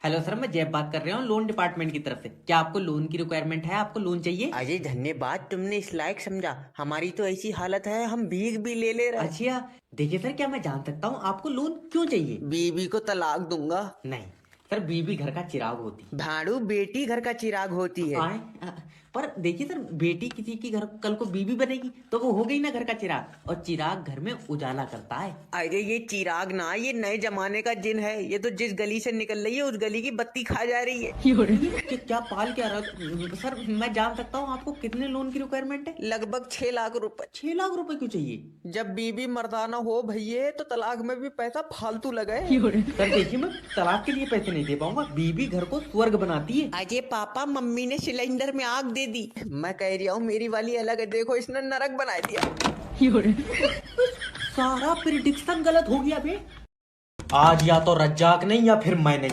Hello sir, मैं जैब बात कर रहा हूँ लोन डिपार्टमेंट की तरफ से। क्या आपको लोन की रिक्वायरमेंट है? आपको लोन चाहिए? अजय धन्यवाद, तुमने इस लायक समझा। हमारी तो ऐसी हालत है, हम भीख भी ले रहे। अच्छा, देखिए सर, क्या मैं जान सकता हूँ आपको लोन क्यों चाहिए? बीवी को तलाक दूंगा। नहीं सर, बीवी घर का चिराग होती भाड़ू बेटी घर का चिराग होती है। आए। पर देखिए सर, बेटी किसी की घर कल को बीवी बनेगी तो वो हो गई ना घर का चिराग, और चिराग घर में उजाला करता है। अरे ये चिराग ना, ये नए जमाने का जिन है। ये तो जिस गली से निकल रही है उस गली की बत्ती खा जा रही है। क्या पाल क्या रहा सर? मैं जान सकता हूँ आपको कितने लोन की रिक्वायरमेंट है? लगभग 6 लाख रुपए। 6 लाख रुपए क्यों चाहिए? जब बीवी मर्दाना हो भैये तो तलाक में भी पैसा फालतू लगे। सर देखिए, मैं तलाक के लिए पैसे नहीं दे पाऊंगा। बीवी घर को स्वर्ग बनाती है। अजय पापा, मम्मी ने सिलेंडर में आग दे दी। मैं कह रही हूँ मेरी वाली अलग है, देखो इसने नरक बना दिया। सारा प्रिडिक्शन गलत हो गया बे। आज या तो रज्जाक नहीं या फिर मैं नहीं।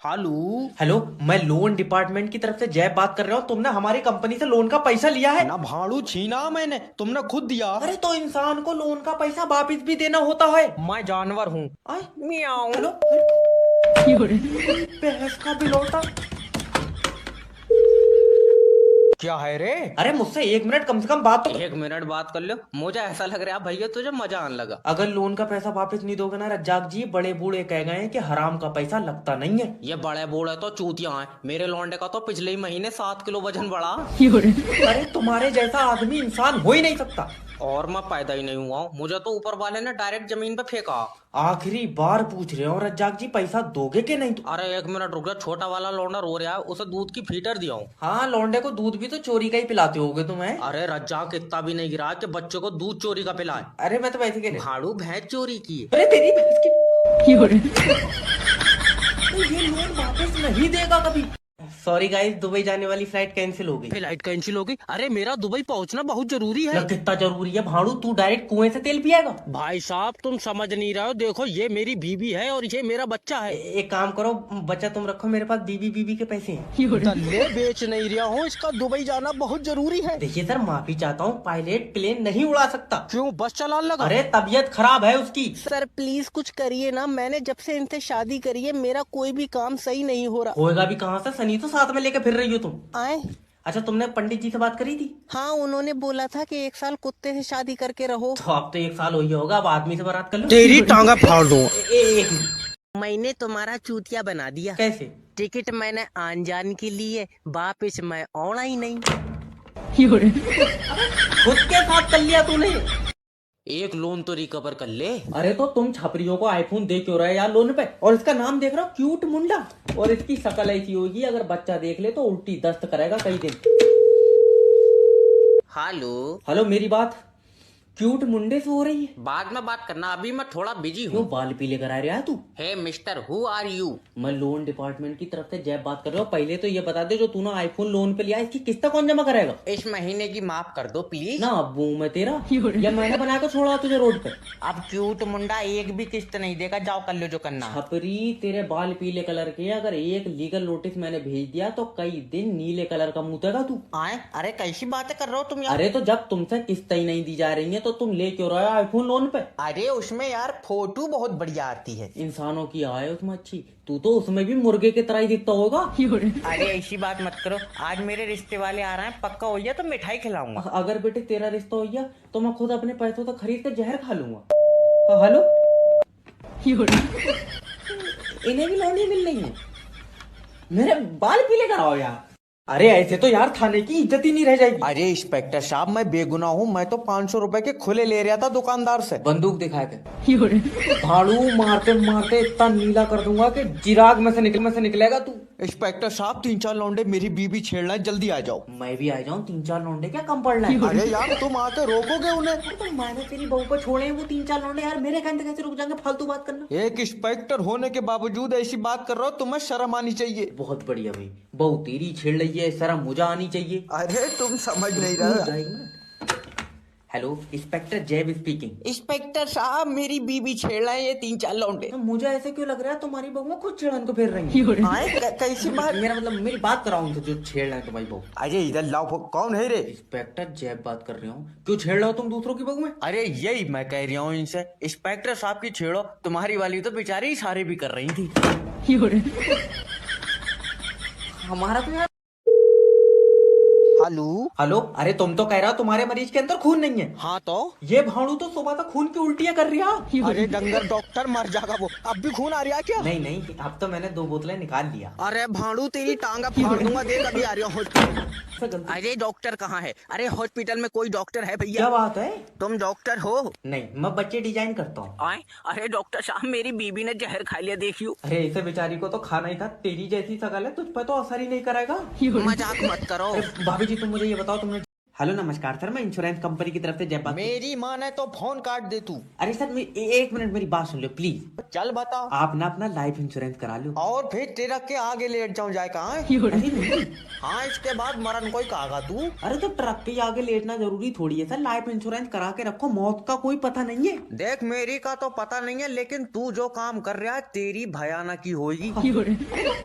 हेलो। हेलो, मैं लोन डिपार्टमेंट की तरफ से जय बात कर रहा हूँ। तुमने हमारी कंपनी से लोन का पैसा लिया है ना भाड़ू छीना मैंने, तुमने खुद दिया। अरे तो इंसान को लोन का पैसा वापिस भी देना होता है। मैं जानवर हूँ। आए, मियाऊं। हेलो, भैंस का बिलौटा। क्या है रे? अरे मुझसे 1 मिनट कम से कम बात तो। 1 मिनट बात कर लो। मुझे ऐसा लग रहा है भैया तुझे मजा आने लगा। अगर लोन का पैसा वापस नहीं दोगे ना रज्जाक जी, बड़े बूढ़े कह गए हैं कि हराम का पैसा लगता नहीं है। ये बड़े बूढ़े तो चूतिया हैं। मेरे लौंडे का तो पिछले ही महीने 7 किलो वजन बढ़ा। अरे तुम्हारे जैसा आदमी इंसान हो ही नहीं सकता। और मैं पैदा ही नहीं हुआ हूँ, मुझे तो ऊपर वाले ने डायरेक्ट जमीन पे फेंका। आखिरी बार पूछ रहे हो रज्जाक जी, पैसा दोगे कि नहीं? अरे 1 मिनट रुक जा, छोटा वाला लौंडा रो रहा है, उसे दूध की फीटर दिया हूँ। हाँ, लौंडे को दूध भी तो चोरी का ही पिलाते होगे तुम्हें। अरे रज्जाक इतना भी नहीं गिरा कि बच्चों को दूध चोरी का पिलाए। अरे मैं तो वैसे कह रहा। भाड़ू भैंस चोरी की है। अरे तेरी भैंस की। तो ये लोन वापस नहीं देगा कभी। सॉरी गाइस, दुबई जाने वाली फ्लाइट कैंसिल हो गई। फ्लाइट कैंसिल हो गई? अरे मेरा दुबई पहुंचना बहुत जरूरी है। कितना जरूरी है भाड़ू? तू डायरेक्ट कुएं से तेल पिएगा? भाई साहब तुम समझ नहीं रहे हो, देखो ये मेरी बीवी है और ये मेरा बच्चा है। एक काम करो, बच्चा तुम रखो, मेरे पास बीबी बीबी के पैसे हैं। दल्ले बेच नहीं रहा हूँ, इसका दुबई जाना बहुत जरूरी है। देखिए सर, माफी चाहता हूँ, पायलट प्लेन नहीं उड़ा सकता। क्यों, बस चलाने लगा? अरे तबीयत खराब है उसकी। सर प्लीज कुछ करिए ना, मैंने जब से इनसे शादी करी है मेरा कोई भी काम सही नहीं हो रहा। होएगा भी कहाँ से? सनी तो साथ में लेके फिर रही हो तुम। आए। अच्छा, तुमने पंडित जी से बात करी थी? हाँ, उन्होंने बोला था कि 1 साल कुत्ते से शादी करके रहो। तो अब तो 1 साल हो ही होगा, अब आदमी से बात कर लो। तेरी टांगा फाड़ दूं। एक मिनट। मैंने तुम्हारा चूतिया बना दिया। कैसे? टिकट मैंने आन जान के लिए, वापिस मैं आना ही नहीं। खुद के साथ कर लिया तूने। एक लोन तो रिकवर कर ले। अरे तो तुम छपरियों को आईफोन दे क्यों रहे यार लोन पे? और इसका नाम देख रहा हो, क्यूट मुंडा। और इसकी शक्ल ऐसी होगी, अगर बच्चा देख ले तो उल्टी दस्त करेगा कई दिन। हेलो। हेलो, मेरी बात क्यूट मुंडे से हो रही है? बाद में बात करना, अभी मैं थोड़ा बिजी क्यों हूँ। बाल पीले करा रहा है तू? हे मिस्टर, हु आर यू? मैं लोन डिपार्टमेंट की तरफ से जैब बात कर रहा हूँ। पहले तो ये बता दे, जो तूने आईफोन लोन पे लिया, इसकी किस्त कौन जमा करेगा? इस महीने की माफ कर दो प्लीज। ना अब्बू मैं तेरा, या मैंने बना के छोड़ा तुझे रोड पे? अब क्यूट मुंडा एक भी किस्त नहीं देगा, जाओ कर लो जो करना। छपरी, तेरे बाल पीले कलर के, अगर एक लीगल नोटिस मैंने भेज दिया तो कई दिन नीले कलर का मुतेगा तू। आए, अरे कैसी बातें कर रहे हो तुम यार। अरे तो जब तुमसे किस्त ही नहीं दी जा रही है तो तुम ले क्यों रहे हो आईफोन लोन पे? अरे उसमें यार फोटो बहुत बढ़िया आती है। इंसानों की आय उसमें अच्छी, तू तो उसमें भी मुर्गे की तरह ही दिखता होगा। अरे ऐसी बात मत करो, आज मेरे रिश्ते वाले आ रहे हैं, पक्का हो गया तो मिठाई खिलाऊंगा। अगर बेटे तेरा रिश्ता हो गया तो मैं खुद अपने पैसों से खरीद कर जहर खा लूंगा। हेलो, इन्हें भी लोन ही मिल रही है? मेरे बाल पीले कराओ यार। अरे ऐसे तो यार थाने की इज्जत ही नहीं रह जाएगी। अरे इंस्पेक्टर साहब, मैं बेगुनाह हूँ, मैं तो 500 रुपए के खुले ले रहा था दुकानदार से। बंदूक दिखाए थे? भाड़ू मारते मारते इतना नीला कर दूंगा कि चिराग में से निकलेगा तू। इंस्पेक्टर साहब, 3-4 लौंडे मेरी बीबी छेड़ना है, जल्दी आ जाओ। मैं भी आ जाऊं? 3-4 लौंडे क्या कम पड़ रहा है? अरे यार तुम आके रोकोगे उन्हें? तो मैंने तेरी बहू को छोड़े हैं वो 3-4 लौंडे, यार मेरे कहने कैसे रुक जाएंगे? फालतू बात करना। एक इंस्पेक्टर होने के बावजूद ऐसी बात कर रहे हो, तुम्हें शर्म आनी चाहिए। बहुत बढ़िया भाई, बहू तेरी छेड़ रही है, शर्म मुझे आनी चाहिए। अरे तुम समझ नहीं रहे। हेलो, इंस्पेक्टर जैब स्पीकिंग। इंस्पेक्टर साहब मेरी बीबी छेड़ रहे हैं ये 3-4 लौंडे। तो मुझे ऐसे क्यों लग रहा है तुम्हारी बहू खुद छेड़न को फिर रही है? कैसी बात? मेरा मतलब मेरी बात कराऊं तो जो छेड़ रहा है तुम्हारी बहू। अरे इधर लाओ, कौन है रे? इंस्पेक्टर जैब बात कर रही हूँ। क्यों छेड़ रहे हो तुम दूसरों की बहू में? अरे यही मैं कह रहा हूँ इनसे, इंस्पेक्टर साहब की छेड़ो, तुम्हारी वाली तो बेचारी इशारे भी कर रही थी। हमारा तो यार। हेलो। हेलो, अरे तुम तो कह रहे हो तुम्हारे मरीज के अंदर खून नहीं है। हाँ तो ये भाड़ू तो सुबह तक खून की उल्टियां कर रही है। अरे डंगर डॉक्टर मर जाएगा वो, अब भी खून आ रहा है क्या? नहीं नहीं, अब तो मैंने 2 बोतलें निकाल लिया। अरे भाड़ू तेरी टांगा फाड़ दूंगा, देख अभी आ रही हूँ। अरे डॉक्टर कहाँ है? अरे हॉस्पिटल में कोई डॉक्टर है भैया? क्या बात है? तुम डॉक्टर हो? नहीं, मैं बच्चे डिजाइन करता हूँ। आए? अरे डॉक्टर साहब मेरी बीबी ने जहर खा लिया, देखियो। अरे इसे बेचारी को तो खाना ही था, तेरी जैसी शकल है, तुझ पर तो असर ही नहीं करेगा। मजाक मत करो। अरे भाभी जी, तुम मुझे ये बताओ, तुमने। हेलो नमस्कार सर, मैं इंश्योरेंस कंपनी की तरफ से जय बात। मेरी माँ ने तो फोन काट दे तू। अरे सर, एक मिनट मेरी बात सुन लो प्लीज। चल बता। आप ना अपना लाइफ इंश्योरेंस करा लो। और फिर ट्रक के आगे लेट जाऊं जाए कहाँ? अरे नहीं। हाँ इसके बाद मरण कोई कहागा तू? अरे तो ट्रक के आगे लेटना जरूरी थोड़ी है सर, लाइफ इंश्योरेंस करा के रखो, मौत का कोई पता नहीं है। देख मेरी का तो पता नहीं है, लेकिन तू जो काम कर रहा है तेरी भयानक ही होगी।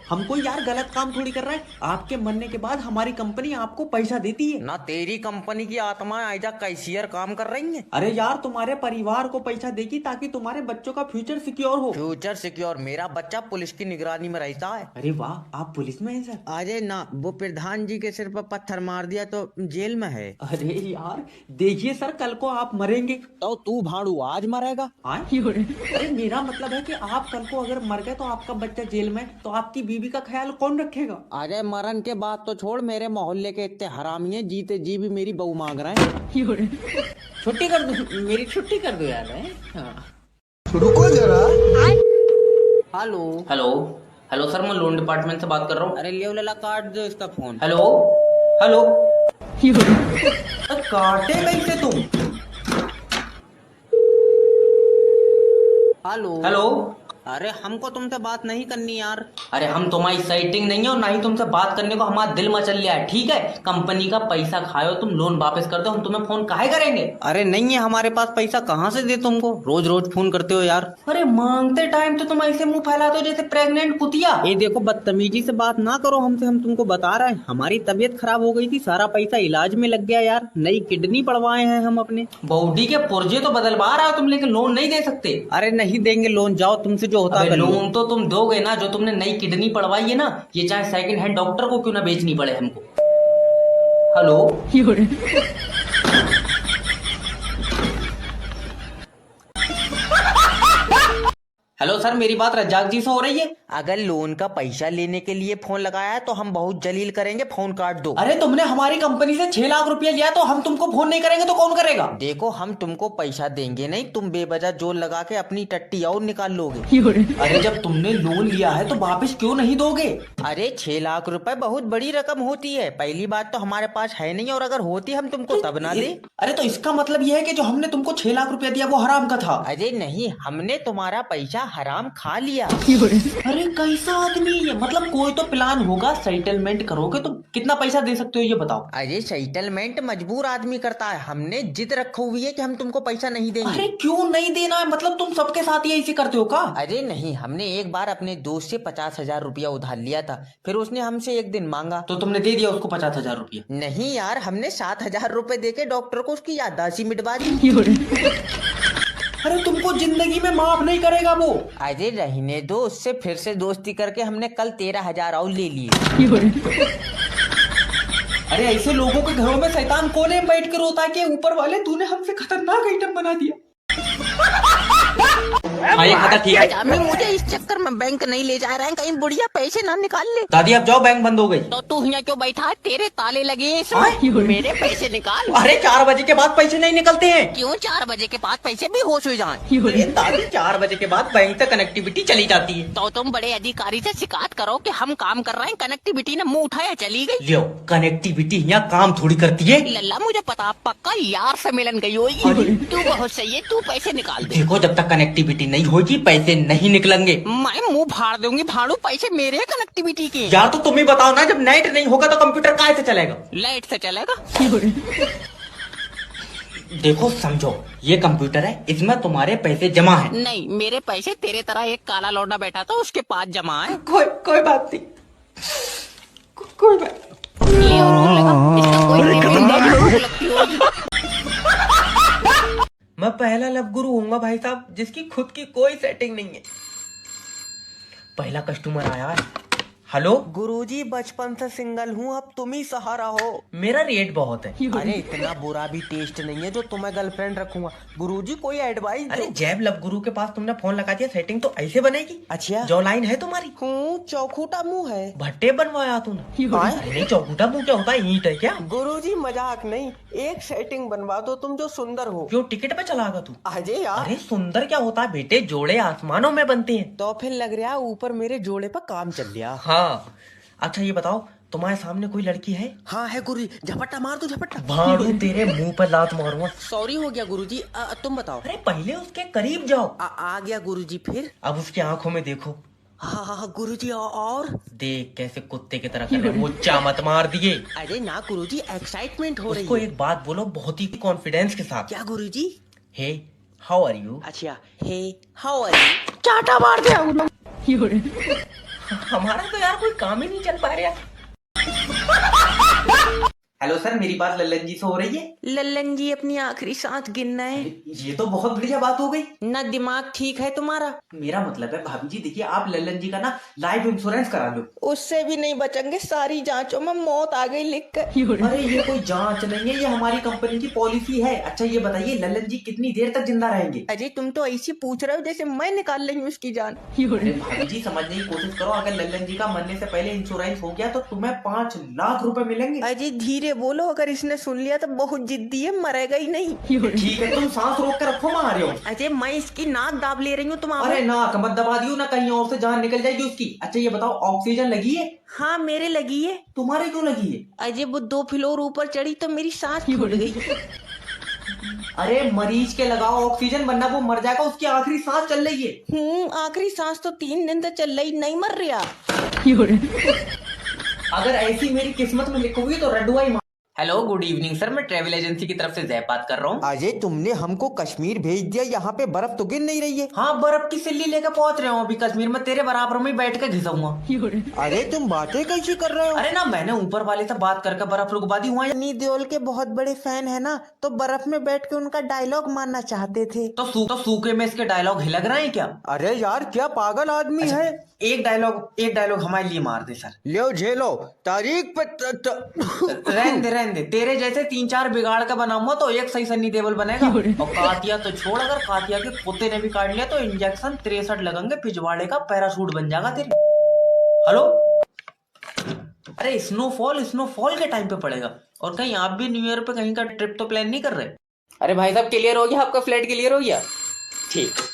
हम कोई यार गलत काम थोड़ी कर रहे हैं। आपके मरने के बाद हमारी कंपनी आपको पैसा देती है ना तेरी कंपनी की आत्मा आइजा कैशियर काम कर रही है। अरे यार, तुम्हारे परिवार को पैसा देगी ताकि तुम्हारे बच्चों का फ्यूचर सिक्योर हो। Future secure? मेरा बच्चा पुलिस की निगरानी में रहता है। अरे वाह, आप पुलिस में हैं सर? अरे ना, वो प्रधान जी के सिर पर पत्थर मार दिया तो जेल में है। अरे यार देखिए सर, कल को आप मरेंगे। तो तू भाड़ू आज मरेगा? अरे मेरा मतलब है कि आप कल को अगर मर गए तो आपका बच्चा जेल में, तो आपकी बीवी का ख्याल कौन रखेगा? अरे मरण के बाद तो छोड़, मेरे मोहल्ले के इतने हरामी हैं, जीते जी भी मेरी बहू मांग रहे हैं। छुट्टी कर दो, मेरी छुट्टी कर दो यार। हाँ। रुको जरा। हेलो हेलो हेलो सर, मैं लोन डिपार्टमेंट से बात कर रहा हूँ। अरे ले लला काट दो इसका फोन। Hello hello. काटे कैसे तुम? Hello hello. अरे हमको तुमसे बात नहीं करनी यार। अरे हम तुम्हारी साइटिंग नहीं है और ना ही तुमसे बात करने को हमारा दिल मचल लिया है, ठीक है? कंपनी का पैसा खाओ, तुम लोन वापस कर दो, हम तुम्हें फोन काहे करेंगे? अरे नहीं है हमारे पास पैसा, कहाँ से दे तुमको? रोज रोज फोन करते हो यार। अरे मांगते टाइम तो तुम ऐसे मुंह फैलाते हो जैसे प्रेग्नेंट कुतिया। ये देखो बदतमीजी से बात ना करो हमसे, हम तुमको बता रहे हैं हमारी तबीयत खराब हो गई थी, सारा पैसा इलाज में लग गया यार, नई किडनी पड़वाए हैं हम अपने। बॉडी के पुर्जे तो बदलवा रहा हो तुम, लेकिन लोन नहीं दे सकते। अरे नहीं देंगे लोन, जाओ तुमसे जो होता है लोन तो तुम दोगे ना, जो तुमने नई किडनी पड़वाई है ना, ये चाहे सेकंड हैंड डॉक्टर को क्यों ना बेचनी पड़े हमको। हेलो। हेलो सर, मेरी बात रज्जाक जी से हो रही है? अगर लोन का पैसा लेने के लिए फोन लगाया है तो हम बहुत जलील करेंगे, फोन काट दो। अरे तुमने हमारी कंपनी से 6 लाख रुपया लिया, तो हम तुमको फोन नहीं करेंगे तो कौन करेगा? देखो हम तुमको पैसा देंगे नहीं, तुम बेवजह जोर लगा के अपनी टट्टी और निकाल लोगे। अरे जब तुमने लोन लिया है तो वापस क्यों नहीं दोगे? अरे 6 लाख रुपए बहुत बड़ी रकम होती है, पहली बात तो हमारे पास है नहीं, और अगर होती हम तुमको तब ना दे। अरे तो इसका मतलब यह है कि जो हमने तुमको 6 लाख रुपया दिया वो हराम का था? अरे नहीं, हमने तुम्हारा पैसा हराम खा लिया। अरे कैसा आदमी है, मतलब कोई तो प्लान होगा, सेटलमेंट करोगे तो कितना पैसा दे सकते हो ये बताओ? अरे सेटलमेंट मजबूर आदमी करता है, हमने जिद रखी हुई है कि हम तुमको पैसा नहीं देंगे। अरे क्यों नहीं देना है, मतलब तुम सबके साथ ही ऐसे करते हो का? अरे नहीं, हमने एक बार अपने दोस्त से 50,000 रुपया उधार लिया था, फिर उसने हमसे एक दिन मांगा तो तुमने दे दिया उसको 50,000 रुपया? नहीं यार, हमने 7,000 रुपए देके डॉक्टर को उसकी याददाश्त मिटवा दी। अरे तुमको जिंदगी में माफ नहीं करेगा वो। अरे रहने दो, उससे फिर से दोस्ती करके हमने कल 13,000 और ले लिए। अरे ऐसे लोगों के घरों में शैतान कोने में बैठ कर रोता है कि ऊपर वाले तूने हमसे खतरनाक आइटम बना दिया। हाँ ये खाता ठीक है। मुझे इस चक्कर में बैंक नहीं ले जा रहे हैं, कहीं बुढ़िया पैसे ना निकाल ले। दादी अब जाओ, बैंक बंद हो गई। तो तू यहाँ क्यों बैठा है, तेरे ताले लगे हैं इसमें, मेरे पैसे निकाल। अरे 4 बजे के बाद पैसे नहीं निकलते हैं। क्यों 4 बजे के बाद पैसे भी होश हो जाए? अरे दादी 4 बजे के बाद बैंक तक कनेक्टिविटी चली जाती है। तो तुम बड़े अधिकारी से शिकायत करो कि हम काम कर रहे हैं, कनेक्टिविटी ने मुंह उठाया चली गई। लियो, कनेक्टिविटी यहाँ काम थोड़ी करती है। लल्ला मुझे पता, पक्का यार से मिलन गई होगी। तू बहुत सही है, तू पैसे निकाल दे। देखो जब तक कनेक्टिविटी नहीं होगी पैसे नहीं निकलेंगे। मैं मुंह फाड़ दूंगी भाड़ू, पैसे मेरे कनेक्टिविटी के। यार तो तुम ही बताओ ना, जब नेट नहीं होगा तो कंप्यूटर कहाँ से चलेगा? लाइट से चलेगा। देखो समझो, ये कंप्यूटर है, इसमें तुम्हारे पैसे जमा है। नहीं, मेरे पैसे तेरे तरह एक काला लौंडा बैठा था उसके पास जमा है। कोई बात नहीं, कोई बात। ले और रोने लगा, इसका कोई नहीं लगती होगी। मैं पहला लव गुरु होऊंगा भाई साहब, जिसकी खुद की कोई सेटिंग नहीं है। पहला कस्टमर आया है। हेलो गुरुजी, बचपन से सिंगल हूँ, अब तुम ही सहारा हो। मेरा रेट बहुत है। अरे इतना बुरा भी टेस्ट नहीं है जो तुम्हें गर्लफ्रेंड रखूंगा। गुरुजी कोई एडवाइस अरे दो। जैब लव गुरु के पास तुमने फोन लगा दिया, सेटिंग तो ऐसे बनेगी। अच्छा, जो लाइन है तुम्हारी। हूँ चौखूटा मुंह है। भट्टे बनवाया तूने। हाँ? अरे नहीं, चौकुटा मुंह क्या होता है, ईंट है क्या? गुरुजी मजाक नहीं, एक सेटिंग बनवा दो तुम जो सुंदर हो। क्यों टिकट पे चलागा तू? अजय यार, अरे सुंदर क्या होता है बेटे, जोड़े आसमानों में बनते हैं। तो फिर लग रहा है ऊपर मेरे जोड़े पर काम चल रहा। हाँ, अच्छा ये बताओ, तुम्हारे सामने कोई लड़की है? हाँ है गुरुजी, झपट्टा मार दो झपट्टा। भाड़ू तेरे मुंह पर लात मारूंगा। सॉरी हो गया गुरुजी, तुम बताओ। अरे पहले उसके करीब जाओ। आ गया गुरुजी। फिर अब उसकी आंखों में देखो। हाँ हाँ गुरुजी, और देख कैसे कुत्ते की तरह कर रहे हैं, मुच्चा मत मार दिए। अरे ना गुरुजी, एक्साइटमेंट हो रही उसको है। एक बात बोलो बहुत ही कॉन्फिडेंस के साथ। क्या गुरुजी? हे, हाउ आर यू? अच्छा, हे हाउ आर यू? चाटा मार दिया। हमारा तो यार कोई काम ही नहीं चल पा रहा। हेलो सर, मेरी बात लल्लन जी से हो रही है? लल्लन जी अपनी आखिरी सांस गिनना है। ये तो बहुत बढ़िया बात हो गई। ना दिमाग ठीक है तुम्हारा। मेरा मतलब है भाभी जी, देखिए आप लल्लन जी का ना लाइफ इंश्योरेंस करा लो। उससे भी नहीं बचेंगे, सारी जांचों में मौत आ गई लिख कर। अरे ये कोई जांच नहीं है, ये हमारी कंपनी की पॉलिसी है। अच्छा ये बताइए, लल्लन जी कितनी देर तक जिंदा रहेंगे? अजय तुम तो ऐसी पूछ रहे हो जैसे मैं निकाल रही हूँ उसकी जान। अरे भाभी जी समझने की कोशिश करो, अगर लल्लन जी का मरने से पहले इंश्योरेंस हो गया तो तुम्हें 5 लाख रुपए मिलेंगे। अजय धीरे बोलो, अगर इसने सुन लिया तो बहुत जिद्दी है, मरेगा ही नहीं। ठीक है, तुम सांस रोक कर रखो, मैं आ रही हूँ। अजय मैं इसकी नाक दाब ले रही हूँ, तुम आओ। अरे नाक मत दबा दियो ना, कहीं और से जान निकल जाएगी उसकी। अच्छा ये बताओ, ऑक्सीजन लगी है? हाँ मेरे लगी है। तुम्हारे क्यों लगी है? अजय वो 2 फ्लोर ऊपर चढ़ी तो मेरी सांस फूट गई। अरे मरीज के लगाओ ऑक्सीजन, वरना वो मर जाएगा, उसकी आखिरी सांस चल रही है। आखिरी सांस तो 3 दिन तक चल रही, नहीं मर रहा। अगर ऐसी मेरी किस्मत में लिखोगी तो रडुआ ही। हेलो गुड इवनिंग सर, मैं ट्रेवल एजेंसी की तरफ से जय बात कर रहा हूँ। अजय तुमने हमको कश्मीर भेज दिया, यहाँ पे बर्फ तो गिर नहीं रही है। हाँ, बर्फ की सिल्ली लेकर पहुंच रहे हूँ अभी कश्मीर में, तेरे बराबर में बैठ कर घिसाऊंगा। अरे तुम बातें कैसी कर रहे हो? अरे ना, मैंने ऊपर वाले से बात करके बर्फ रुकवा दी। हुआ सनी देओल के बहुत बड़े फैन है ना, तो बर्फ में बैठ के उनका डायलॉग मानना चाहते थे। तो सूखे में इसके डायलॉग हिलक रहे हैं क्या? अरे यार क्या पागल आदमी है। एक डायलॉग हमारे लिए मार दे सर। लो झेलो तारीख पे रहने दे, तेरे जैसे 3-4 बिगाड़ का बनाऊंगा तो एक सही सन्नी देओल बनेगा। और कातिया तो छोड़, अगर कातिया के कुत्ते ने भी काट लिया तो इंजेक्शन 63 लगेंगे, पिछवाड़े का पैराशूट बन जाएगा तेरे। हेलो, अरे स्नोफॉल के टाइम पे पड़ेगा। और कहीं आप भी न्यू ईयर पे कहीं का ट्रिप तो प्लान नहीं कर रहे? अरे भाई साहब, क्लियर हो गया आपका फ्लैट? क्लियर हो गया, ठीक।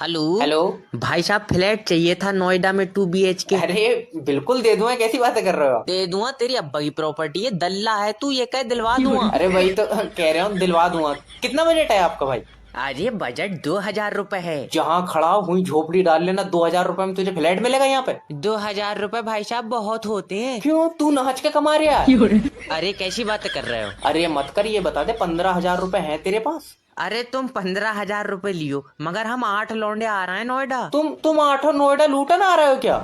हेलो भाई साहब, फ्लैट चाहिए था नोएडा में 2 BHK। अरे बिल्कुल दे दूंगा, कैसी बातें कर रहे हो? दे दूंगा, तेरी अब्बा की प्रॉपर्टी है, दल्ला है तू, ये कह दिलवा दूंगा। अरे वही तो कह रहे हो, दिलवा दूंगा। कितना बजट है आपका भाई? अरे बजट 2000 रुपए है। जहाँ खड़ा हुई झोपड़ी डाल लेना, 2000 रुपए में तुझे फ्लैट मिलेगा यहाँ पे? 2000 रुपए भाई साहब बहुत होते हैं। क्यों, तू नाच के कमा रहा है? अरे कैसी बातें कर रहे हो? अरे मत कर, ये बता दे 15,000 रुपए हैं तेरे पास? अरे तुम 15,000 रुपए लियो, मगर हम 8 लौंडे आ रहे हैं नोएडा। तुम 8 नोएडा लूटन आ रहे हो क्या?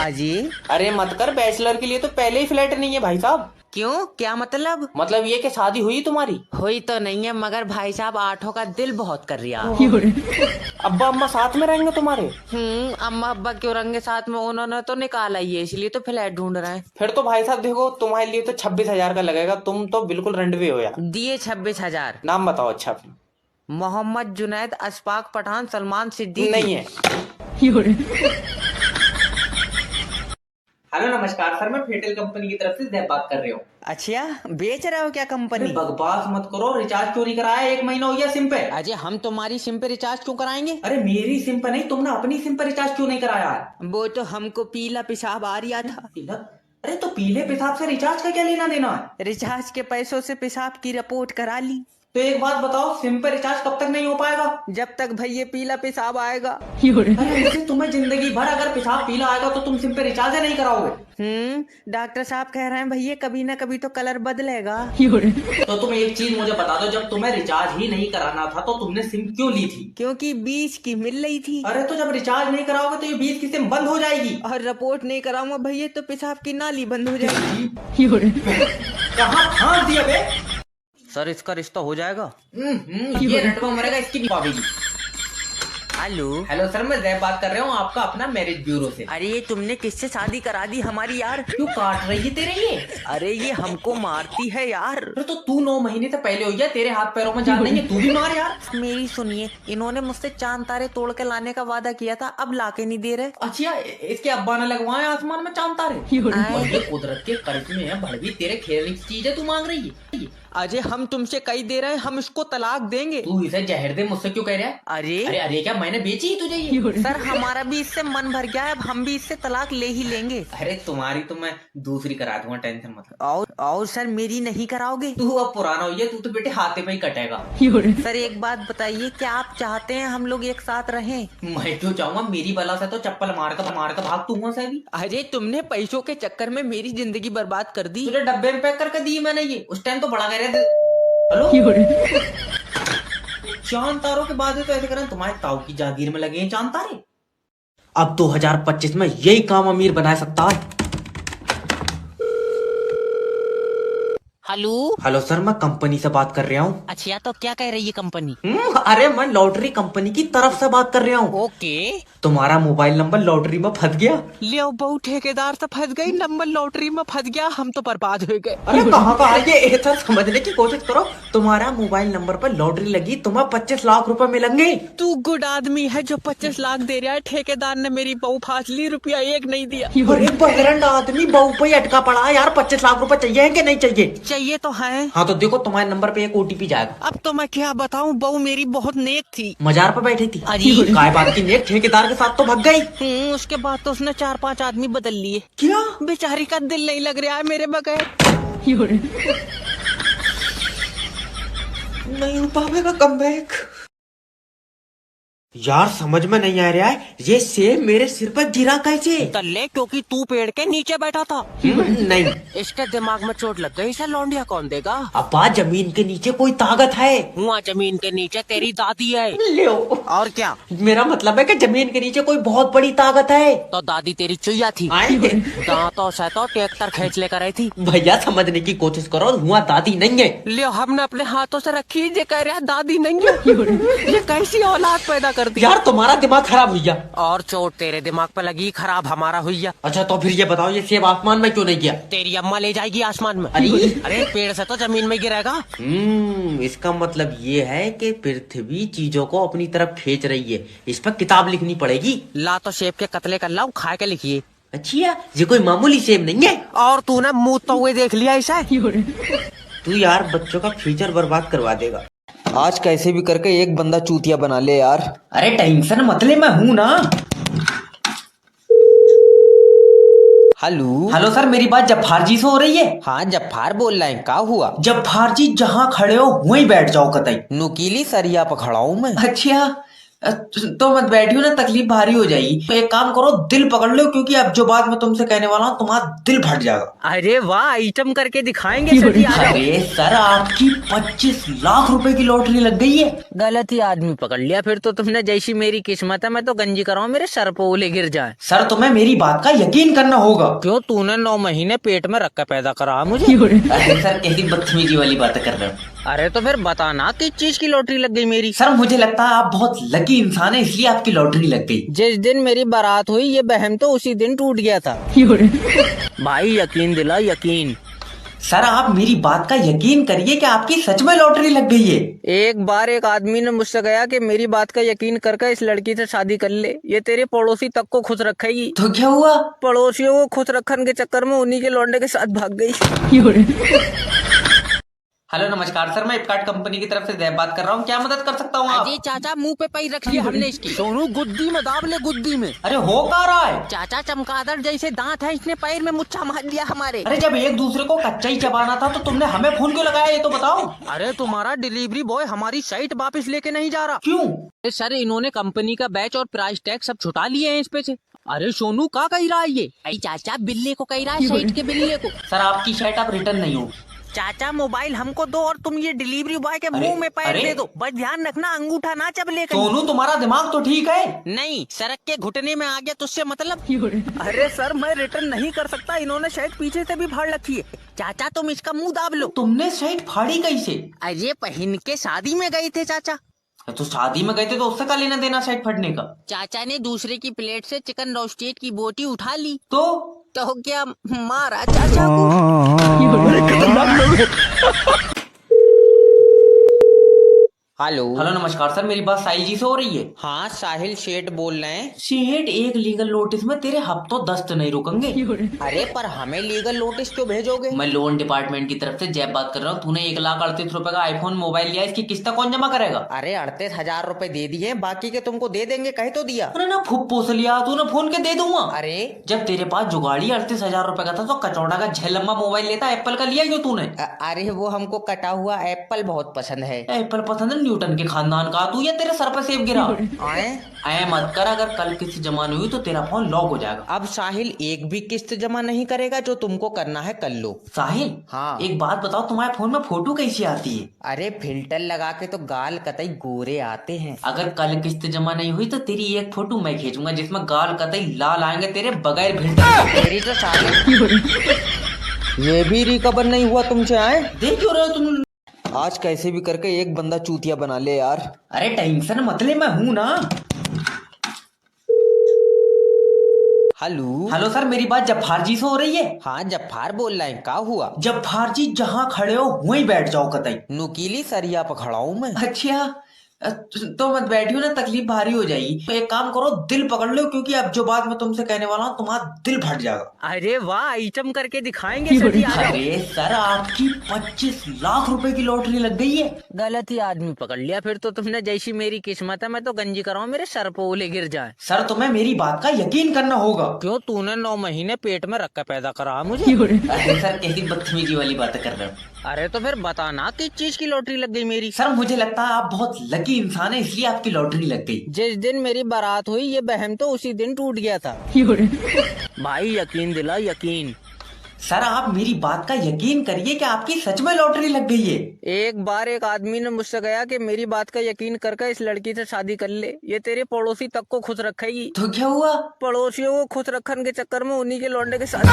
अजी अरे मत कर, बैचलर के लिए तो पहले ही फ्लैट नहीं है भाई साहब। क्यों, क्या मतलब? मतलब ये कि शादी हुई तुम्हारी? हुई तो नहीं है, मगर भाई साहब 8 का दिल बहुत कर रहा। अब्बा अम्मा साथ में रहेंगे तुम्हारे? अम्मा अब्बा क्यों रहेंगे साथ में, उन्होंने तो निकाला ही है, इसलिए तो फ्लैट ढूंढ रहे हैं। फिर तो भाई साहब देखो, तुम्हारे लिए तो 26,000 का लगेगा, तुम तो बिल्कुल रंडवे हो यार। दिए 26,000। नाम बताओ अच्छा अपना। मोहम्मद जुनैद, अशफाक पठान, सलमान सिद्दीकी। नहीं है। हेलो नमस्कार सर, मैं फेटल कंपनी की तरफ से जय बात कर रहे हो। अच्छा, बेच रहे हो क्या कंपनी? बकवास मत करो, रिचार्ज क्यों नहीं कराया? 1 महीना हो गया सिम पे। अजय हम तुम्हारी सिम पे रिचार्ज क्यों कराएंगे? अरे मेरी सिम पे नहीं, तुमने अपनी सिम पे रिचार्ज क्यों नहीं कराया? वो तो हमको पीला पेशाब आ रहा था। अरे तो पीले पेशाब से रिचार्ज का क्या लेना देना है? रिचार्ज के पैसों से पेशाब की रिपोर्ट करा ली। तो एक बात बताओ, सिम पे रिचार्ज कब तक नहीं हो पाएगा? जब तक भाई ये पीला पेशाब आएगा। अरे ऐसे तुम्हें जिंदगी भर अगर पेशाब पीला आएगा तो तुम सिम पे रिचार्ज ही नहीं कराओगे। डॉक्टर साहब कह रहे हैं भैया कभी ना कभी तो कलर बदलेगा। तो तुम एक चीज मुझे बता दो, जब तुम्हें रिचार्ज ही नहीं कराना था तो तुमने सिम क्यों ली थी? क्योंकि 20 की मिल रही थी। अरे तो जब रिचार्ज नहीं कराओगे तो ये 20 की सिम बंद हो जाएगी। और रिपोर्ट नहीं कराऊंगा भैया तो पेशाब की नाली बंद हो जाएगी। कहाँ फांस दिया बे? सर इसका रिश्ता हो जाएगा। ये रटवा मरेगा, इसकी नहीं पावेगी। हेलो। हेलो सर, मैं जैब बात कर रहा हूँ आपका अपना मैरिज ब्यूरो से। अरे ये तुमने किससे शादी करा दी हमारी यार? क्यों काट रही है तेरे ये? अरे ये हमको मारती है यार। अरे तो तू 9 महीने से पहले हो गया, तेरे हाथ पैरों में जान नहीं है, तू भी मार यार। मेरी सुनिए, इन्होंने मुझसे चांद तारे तोड़ के लाने का वादा किया था, अब लाके नहीं दे रहे। अच्छा, इसके अब्बा ने लगवाए आसमान में चांद तारे। और ये कुदरत के कर्ज में है, भड़वी तेरे खेलने की चीज है, तू मांग रही है। अजय हम तुमसे कई दे रहे हैं, हम इसको तलाक देंगे। तू इसे जहर दे, मुझसे क्यों कह रहा है? अरे अरे अरे क्या मैंने बेची ही तुझे ये? सर हमारा भी इससे मन भर गया है, अब हम भी इससे तलाक ले ही लेंगे। अरे तुम्हारी तो मैं दूसरी करा दूंगा, टेंशन मत ले। और सर मेरी नहीं कराओगे? तू अब पुराना हो गया, तू तो बेटे हाथे पे ही कटेगा। सर एक बात बताइए, क्या आप चाहते हैं हम लोग एक साथ रहें? मैं क्यों चाहूंगा, मेरी बला से तो चप्पल मार कर भाग दूंगा से भी। अजय तुमने पैसों के चक्कर में मेरी जिंदगी बर्बाद कर दी। तुझे डब्बे में पैक करके दी मैंने ये, उस टाइम तो बड़ा कह रहे थे। हेलो, चांद तारों के बाद तो ऐसे करें, तुम्हारे ताऊ की जागीर में लगे हैं चांद तारे। अब 2025 में यही काम अमीर बना सकता है। हेलो। हेलो सर, मैं कंपनी से बात कर रहा हूँ। अच्छा तो क्या कह रही है कंपनी? अरे मैं लॉटरी कंपनी की तरफ से बात कर रहा हूँ। ओके। तुम्हारा मोबाइल नंबर लॉटरी में फंस गया। ले बहु ठेकेदार से फंस गई, नंबर लॉटरी में फंस गया, हम तो बर्बाद हो गए। अरे कहाँ का ये सर, समझने की कोशिश करो। तुम्हारा मोबाइल नंबर पर लॉटरी लगी, तुम्हें 25 लाख रुपए मिलेंगे। तू गुड आदमी है जो 25 लाख दे रहा है, ठेकेदार ने मेरी बहू फांस ली, रुपया एक नहीं दिया। अरे बहरंड आदमी, बहू पे ही अटका पड़ा है यार। 25 लाख रुपए चाहिए कि नहीं चाहिए? चाहिए तो है। हाँ तो देखो, तुम्हारे नंबर पे एक OTP जाएगा। अब तो मैं क्या बताऊं, बहू मेरी बहुत नेक थी। मजार पे बैठी थी। अरे काय बात की नेक, ठेकेदार के साथ तो भाग गई। उसके बाद तो उसने 4-5 आदमी बदल लिए। क्या? बेचारी का दिल नहीं लग रहा है मेरे बगैर। नहीं हो पाएगा कमबैक। यार समझ में नहीं आ रहा है, ये सेब मेरे सिर पर गिरा कैसे? तल्ले क्योंकि तू पेड़ के नीचे बैठा था। नहीं, इसके दिमाग में चोट लग गई, इसे लौंडिया कौन देगा? अब्बा जमीन के नीचे कोई ताकत है। वहाँ जमीन के नीचे तेरी दादी है। लो। और क्या? मेरा मतलब है कि जमीन के नीचे कोई बहुत बड़ी ताकत है। तो दादी तेरी चुईया थी। दांतों से तो ट्रैक्टर खींच लेकर आई थी। भैया समझने की कोशिश करो, हुआ दादी नहीं है। लियो हमने अपने हाथों से रखी, ये कह रहा दादी नहीं है। ये कैसी औलाद पैदा कर दी? यार तुम्हारा दिमाग खराब हुई। और चोट तेरे दिमाग पे लगी, खराब हमारा हुई। अच्छा तो फिर ये बताओ, ये सेब आसमान में क्यों नहीं गया? तेरी अम्मा ले जाएगी आसमान में। अरे अरे पेड़ से तो जमीन में गिरेगा। इसका मतलब ये है कि पृथ्वी चीजों को अपनी तरफ खींच रही है। इस पर किताब लिखनी पड़ेगी। ला तो सेब के कतले कर लाऊं, खा के लिखिए। अच्छा, ये कोई मामूली सेब नहीं है। और तूने मुँह तो हुए देख लिया ऐसा? तू यार बच्चों का फ्यूचर बर्बाद करवा देगा। आज कैसे भी करके एक बंदा चूतिया बना ले यार। अरे टेंशन मत ले, मैं हूँ ना। हेलो। हेलो सर, मेरी बात जब्बार जी से हो रही है? हाँ जब्बार बोल रहे हैं, क्या हुआ? जब्बार जी जहाँ खड़े हो वहीं बैठ जाओ कतई। नुकीली सरिया पर खड़ा हूँ मैं। अच्छा तो मत बैठियो ना, तकलीफ भारी हो जाएगी। तो एक काम करो, दिल पकड़ लो, क्योंकि अब जो बात मैं तुमसे कहने वाला हूँ तुम्हारा दिल फट जाएगा। अरे वाह, आइटम करके दिखाएंगे। अरे सर, आपकी 25 लाख रुपए की लॉटरी लग गई है। गलत ही आदमी पकड़ लिया फिर तो तुमने। जैसी मेरी किस्मत है, मैं तो गंजी कराऊं मेरे सर पे ओले गिर जाए। सर तुम्हें मेरी बात का यकीन करना होगा। क्यों, तूने 9 महीने पेट में रख कर पैदा करा मुझे। अरे सर कैसी बदतमीजी वाली बातें कर रहे हो। अरे तो फिर बताना किस चीज की लॉटरी लग गई मेरी। सर मुझे लगता है आप बहुत लकी इंसान है, इसलिए आपकी लॉटरी लग गई। जिस दिन मेरी बारात हुई ये बहम तो उसी दिन टूट गया था। भाई यकीन दिला, यकीन। सर आप मेरी बात का यकीन करिए कि आपकी सच में लॉटरी लग गई है। एक बार एक आदमी ने मुझसे कहा कि मेरी बात का यकीन करके इस लड़की से शादी कर ले, ये तेरे पड़ोसी तक को खुश रखेगी। तो क्या हुआ? पड़ोसियों को खुश रखने के चक्कर में उन्हीं के लौंडे के साथ भाग गई। हेलो नमस्कार सर, मैं फ्लिपकार्ट कंपनी की तरफ से जय बात कर रहा हूँ। क्या मदद कर सकता हूँ आप? अजय चाचा मुंह पे पैर रख लिया हमने इसकी। सोनू गुद्दी में दाब ले गुद्दी में। अरे हो क्या रहा है? चाचा चमगादड़ जैसे दांत है, इसने पैर में मुच्छा मार दिया हमारे। अरे जब एक दूसरे को कच्चा ही चबाना था तो तुमने हमें फोन क्यों लगाया, ये तो बताओ। अरे तुम्हारा डिलीवरी बॉय हमारी साइट वापस लेके नहीं जा रहा। क्यों? अरे सर, इन्होंने कंपनी का बैच और प्राइस टैग सब छुटा लिए हैं इस पे से। अरे सोनू का कह रहा है ये? अरे चाचा बिल्ले को कह रहा है, साइट के बिल्ले को। सर आपकी शर्ट आप रिटर्न नहीं हो। चाचा मोबाइल हमको दो और तुम ये डिलीवरी बॉय के मुंह में पैर अरे? दे दो। बस ध्यान रखना अंगूठा ना चबले कहीं। सोनू तुम्हारा दिमाग तो ठीक है? नहीं, सड़क के घुटने में आ गया तो उससे मतलब। अरे सर, मैं रिटर्न नहीं कर सकता, इन्होंने शायद पीछे से भी फाड़ रखी है। चाचा तुम इसका मुंह दाब लो। तुमने शर्ट फाड़ी कैसे? अरे पहन के शादी में गए थे चाचा। तो शादी में गए थे तो उससे क्या लेना देना शर्ट फटने का? चाचा ने दूसरे की प्लेट से चिकन रोस्टेड की बोटी उठा ली तो क्या मारा चाचा को। हेलो। हेलो नमस्कार सर, मेरी बात साई जी से हो रही है? हाँ, साहिल शेठ बोल रहे हैं। शेठ, एक लीगल नोटिस में तेरे हफ्तों दस्त नहीं रुकेंगे। अरे पर हमें लीगल नोटिस क्यों भेजोगे? मैं लोन डिपार्टमेंट की तरफ से जय बात कर रहा हूँ। तूने 1,38,000 का आईफोन मोबाइल लिया, इसकी किस्त कौन जमा करेगा? अरे 38,000 रुपए दे दिए, बाकी के तुमको दे देंगे, कह तो दिया। अरे ना फुप्पो से लिया, तूने फोन के दे दूंगा। अरे जब तेरे पास जुगाड़ी 38,000 रुपए का था तो कचौड़ा का झेलम्मा मोबाइल लेता, एप्पल का लिया क्यों तूने? अरे वो हमको कटा हुआ एप्पल बहुत पसंद है। एप्पल पसंद है? न्यूटन के खानदान का तू, या तेरे सर पर सेब गिरा? आए? ऐ मत कर, अगर कल किस्त जमा नहीं हुई तो तेरा फोन लॉक हो जाएगा। अब साहिल एक भी किस्त जमा नहीं करेगा, जो तुमको करना है कर लो। साहिल, हाँ। एक बात बताओ, तुम्हारे फोन में फोटो कैसी आती है? अरे फिल्टर लगा के तो गाल कतई गोरे आते हैं। अगर कल किस्त जमा नहीं हुई तो तेरी एक फोटो मैं खींचूंगा जिसमें गाल कतई लाल आएंगे तेरे बगैर फिल्टर। तेरी तो साहिल ये भी रिकवर नहीं हुआ तुमसे। आए देख क्यों रहे हो तुम? आज कैसे भी करके एक बंदा चूतिया बना ले यार। अरे टेंशन मत ले, मैं हूं ना। हेलो। हेलो सर, मेरी बात जब्बार जी से हो रही है? हाँ, जब्बार बोल रहे हैं, क्या हुआ? जब्बार जी, जहाँ खड़े हो वहीं बैठ जाओ कतई। नुकीली सरिया पर खड़ा हूँ मैं। अच्छा, तो मत बैठियो ना, तकलीफ भारी हो जाएगी। तो एक काम करो, दिल पकड़ लो, क्योंकि अब जो बात मैं तुमसे कहने वाला हूँ तुम्हारा दिल फट जाएगा। अरे वाह, आइटम करके दिखाएंगे सर। अरे सर, आपकी 25 लाख रुपए की लॉटरी लग गई है। गलत ही आदमी पकड़ लिया फिर तो तुमने। जैसी मेरी किस्मत है, मैं तो गंजी कराऊं मेरे सर पे ओले गिर जाए। सर, तुम्हें मेरी बात का यकीन करना होगा। क्यों, तूने 9 महीने पेट में रख के पैदा करा मुझे। अरे सर, कैसी बदतमीजी वाली बातें कर रहे हो? अरे तो फिर बताना किस चीज की लॉटरी लग गई मेरी। सर, मुझे लगता है आप बहुत लकी इंसान है, इसलिए आपकी लॉटरी लग गई। जिस दिन मेरी बारात हुई ये बहम तो उसी दिन टूट गया था। भाई यकीन दिला, यकीन। सर, आप मेरी बात का यकीन करिए कि आपकी सच में लॉटरी लग गई है। एक बार एक आदमी ने मुझसे कहा कि मेरी बात का यकीन करके इस लड़की से शादी कर ले, ये तेरे पड़ोसी तक को खुश रखेगी। तो क्या हुआ? पड़ोसियों को खुश रखने के चक्कर में उन्हीं के लौंडे के साथ।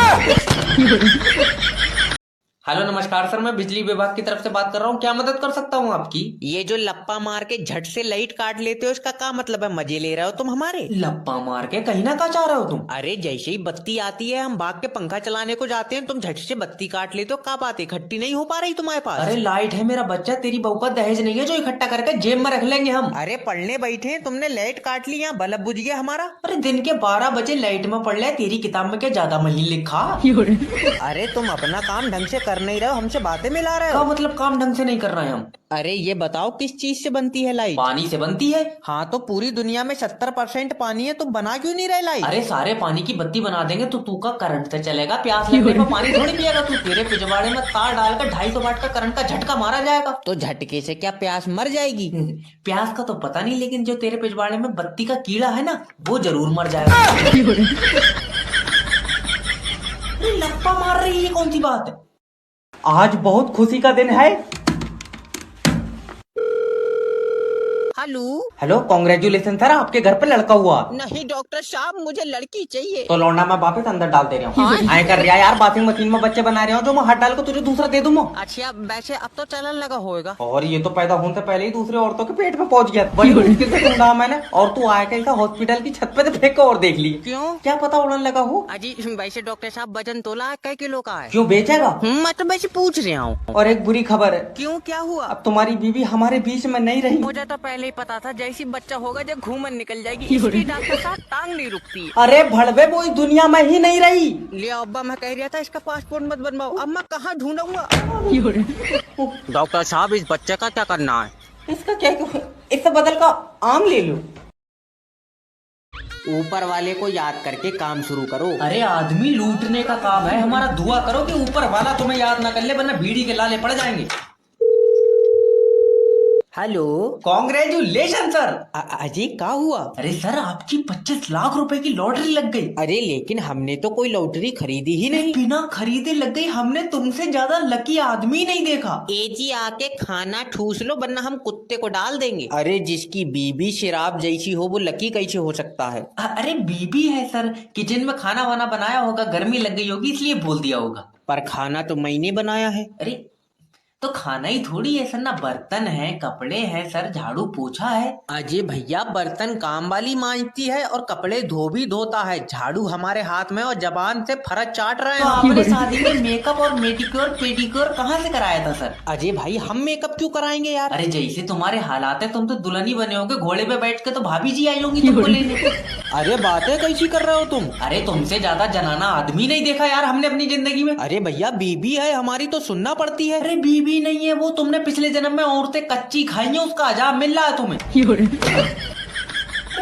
हेलो नमस्कार सर, मैं बिजली विभाग की तरफ से बात कर रहा हूँ। क्या मदद कर सकता हूँ आपकी? ये जो लप्पा मार के झट से लाइट काट लेते हो, इसका क्या मतलब है? मजे ले रहे हो तुम हमारे? लप्पा मार के कहीं ना कहाँ चाह रहे हो तुम? अरे जैसे ही बत्ती आती है, हम भाग के पंखा चलाने को जाते हैं, तुम झट से बत्ती काट लेते हो। क्या बात है, इकट्ठी नहीं हो पा रही तुम्हारे पास? अरे लाइट है मेरा बच्चा, तेरी बहू का दहेज नहीं है जो इकट्ठा करके जेब में रख लेंगे हम। अरे पढ़ने बैठे तुमने लाइट काट ली, यहाँ बल्ब बुझ गया हमारा। अरे दिन के 12 बजे लाइट में पढ़ ले, तेरी किताब में क्या ज्यादा महीन लिखा? अरे तुम अपना काम ढंग से कर नहीं रहे हो, हमसे बातें मिला रहे क्या हो। मतलब काम ढंग से नहीं कर रहे हैं हम? अरे ये बताओ किस चीज से बनती है लाइट? पानी से बनती है। हाँ, तो पूरी दुनिया में 70% पानी है, तुम बना क्यों नहीं रहे लाइट? अरे सारे पानी की बत्ती बना देंगे तो तू का करंट से चलेगा, प्यास लगने पर पानी थोड़ी पिएगा तू। तेरे पिछवाड़े में तार डालकर 250 वाट का करंट का झटका मारा जाएगा। तो झटके से क्या प्यास मर जाएगी? प्यास का तो पता नहीं, लेकिन जो तेरे पिछवाड़े में बत्ती का कीड़ा है ना, वो जरूर मर जाएगा। अरे लप्पा मार रही है, कौन सी बात है? आज बहुत खुशी का दिन है। हेलो। हेलो, कांग्रेचुलेशन सर, आपके घर पे लड़का हुआ। नहीं डॉक्टर साहब, मुझे लड़की चाहिए। तो लौंडा मैं वापस अंदर डाल दे रहा हूँ। आए कर रहा यार, वॉशिंग मशीन में बच्चे बना रहे हो जो मैं हाथ डाल कर तुझे दूसरा दे दूंगा। अच्छा, वैसे अब तो चलन लगा होएगा। और ये तो पैदा होने से पहले ही दूसरे औरतों के पेट में पहुंच गया। बड़ी मुश्किल से ढूंढा मैंने, और तू आया कैसा हॉस्पिटल की छत पे से फेंक और देख ली। क्यों? क्या पता उड़न लगा हो। अजी वैसे डॉक्टर साहब, वजन तोला कै किलो का है? क्यों बेचेगा? मैं तो वैसे पूछ रहा हूँ। और एक बुरी खबर है। क्यों, क्या हुआ? अब तुम्हारी बीवी हमारे बीच में नहीं रही। मुझे तो पहले ही पता था जैसी बच्चा होगा जब घूमन निकल जाएगी। इसकी डॉक्टर साहब टांग नहीं रुकती। अरे भड़वे वो इस दुनिया में ही नहीं रही। ले अब्बा, मैं कह रहा था इसका पासपोर्ट मत बनवाओ। अब मैं कहाँ ढूंढूंगा? डॉक्टर साहब इस बच्चे का क्या करना है? इसका क्या, इससे बदल का आम ले लो। ऊपर वाले को याद करके काम शुरू करो। अरे आदमी लूटने का काम है हमारा, दुआ करो कि ऊपर वाला तुम्हें याद ना कर ले, वरना बीड़ी के लाले पड़ जाएंगे। Hello, congratulation sir. अजी क्या हुआ? अरे सर आपकी 25 लाख रुपए की लॉटरी लग गई। अरे लेकिन हमने तो कोई लॉटरी खरीदी ही नहीं। बिना खरीदे लग गई, हमने तुमसे ज्यादा लकी आदमी नहीं देखा। एजी आके खाना ठूस लो वरना हम कुत्ते को डाल देंगे। अरे जिसकी बीबी शराब जैसी हो वो लकी कैसे हो सकता है? अरे बीबी है सर, किचन में खाना वाना बनाया होगा, गर्मी लग गई होगी इसलिए बोल दिया होगा। पर खाना तो मैंने बनाया है। अरे तो खाना ही थोड़ी है सर, ना बर्तन है, कपड़े हैं सर, झाड़ू पोछा है। अजय भैया, बर्तन काम वाली मांजती है और कपड़े धोबी धोता है। झाड़ू हमारे हाथ में और जबान से फरक चाट रहे तो हैं। आपने शादी में मेकअप और मेडिक्योर पेडिक्योर कहाँ से कराया था सर? अजय भाई, हम मेकअप क्यों कराएंगे यार? अरे जैसे तुम्हारे हालात है, तुम तो दुल्हनी बने होगे, घोड़े पे बैठ के तो भाभी जी आई होंगी तुमको लेने। अरे बातें कैसी कर रहे हो तुम? अरे तुमसे ज्यादा जनाना आदमी नहीं देखा यार हमने अपनी जिंदगी में। अरे भैया, बीबी है हमारी तो सुनना पड़ती है। अरे बीबी नहीं है वो, तुमने पिछले जन्म में औरतें कच्ची खाई हैं, उसका अजाब मिल रहा है तुम्हें।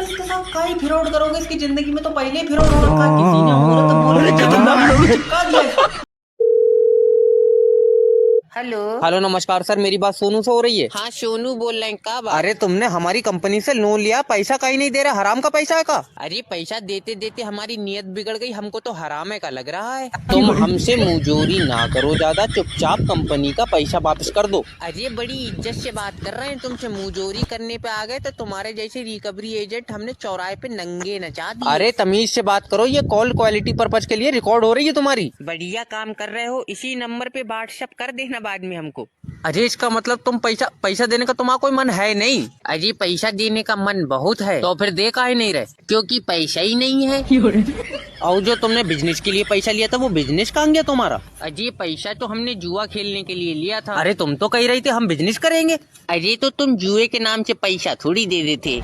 इसके साथ काई फिरौड करोगे, इसकी जिंदगी में तो पहले ही फिरौड हो रखा है। किसी ने औरत बोल चिपका दिया। हेलो हेलो, नमस्कार सर, मेरी बात सोनू से हो रही है? हाँ सोनू बोल रहे हैं। का बात? अरे तुमने हमारी कंपनी से लोन लिया, पैसा कहीं नहीं दे रहा, हराम का पैसा है का? अरे पैसा देते देते हमारी नीयत बिगड़ गई, हमको तो हरामे का लग रहा है। तुम हमसे मुजोरी ना करो ज्यादा, चुपचाप कंपनी का पैसा वापस कर दो। अरे बड़ी इज्जत से बात कर रहे हैं, तुमसे मुजोरी करने पे आ गए तो तुम्हारे जैसे रिकवरी एजेंट हमने चौराहे पे नंगे नचा दिए। अरे तमीज से बात करो, ये कॉल क्वालिटी पर्पज के लिए रिकॉर्ड हो रही है तुम्हारी। बढ़िया काम कर रहे हो, इसी नंबर पे व्हाट्सएप कर देना बाद में हमको। अजय इसका मतलब तुम पैसा देने का तुम्हारा कोई मन है नहीं? अरे पैसा देने का मन बहुत है। तो फिर दे काहे नहीं रहे? क्योंकि पैसा ही नहीं है। और जो तुमने बिजनेस के लिए पैसा लिया था वो बिजनेस कहाँ गया तुम्हारा? अजय पैसा तो हमने जुआ खेलने के लिए लिया था। अरे तुम तो कह रही थी हम बिजनेस करेंगे। अजय तो तुम जुए के नाम से पैसा थोड़ी दे देते।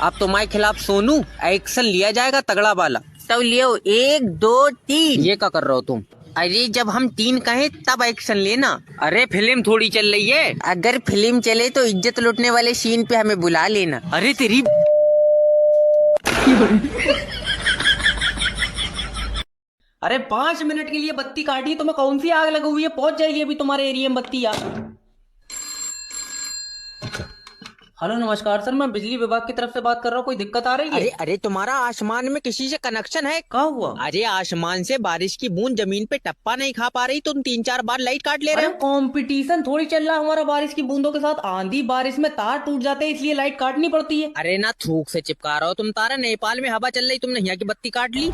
अब तुम्हारे खिलाफ सोनू एक्शन लिया जाएगा तगड़ा वाला। तो लियो 1 2 3। ये क्या कर रहे हो तुम? अरे जब हम 3 कहे तब एक्शन लेना। अरे फिल्म थोड़ी चल रही है। अगर फिल्म चले तो इज्जत लूटने वाले सीन पे हमें बुला लेना। अरे तेरी अरे 5 मिनट के लिए बत्ती काटी, तुम्हें कौन सी आग लगी हुई है? पहुंच जाएगी अभी तुम्हारे एरिया में बत्ती यार। हेलो नमस्कार सर, मैं बिजली विभाग की तरफ से बात कर रहा हूँ, कोई दिक्कत आ रही है? अरे तुम्हारा आसमान में किसी से कनेक्शन है? क्या हुआ? अरे आसमान से बारिश की बूंद जमीन पे टप्पा नहीं खा पा रही, तुम 3-4 बार लाइट काट ले रहे हो। कंपटीशन थोड़ी चल रहा है हमारा बारिश की बूंदों के साथ। आंधी बारिश में तार टूट जाते हैं इसलिए लाइट काटनी पड़ती है। अरे ना थूक से चिपका रहा हो तुम तारा, नेपाल में हवा चल रही, तुमने यहाँ की बत्ती काट ली।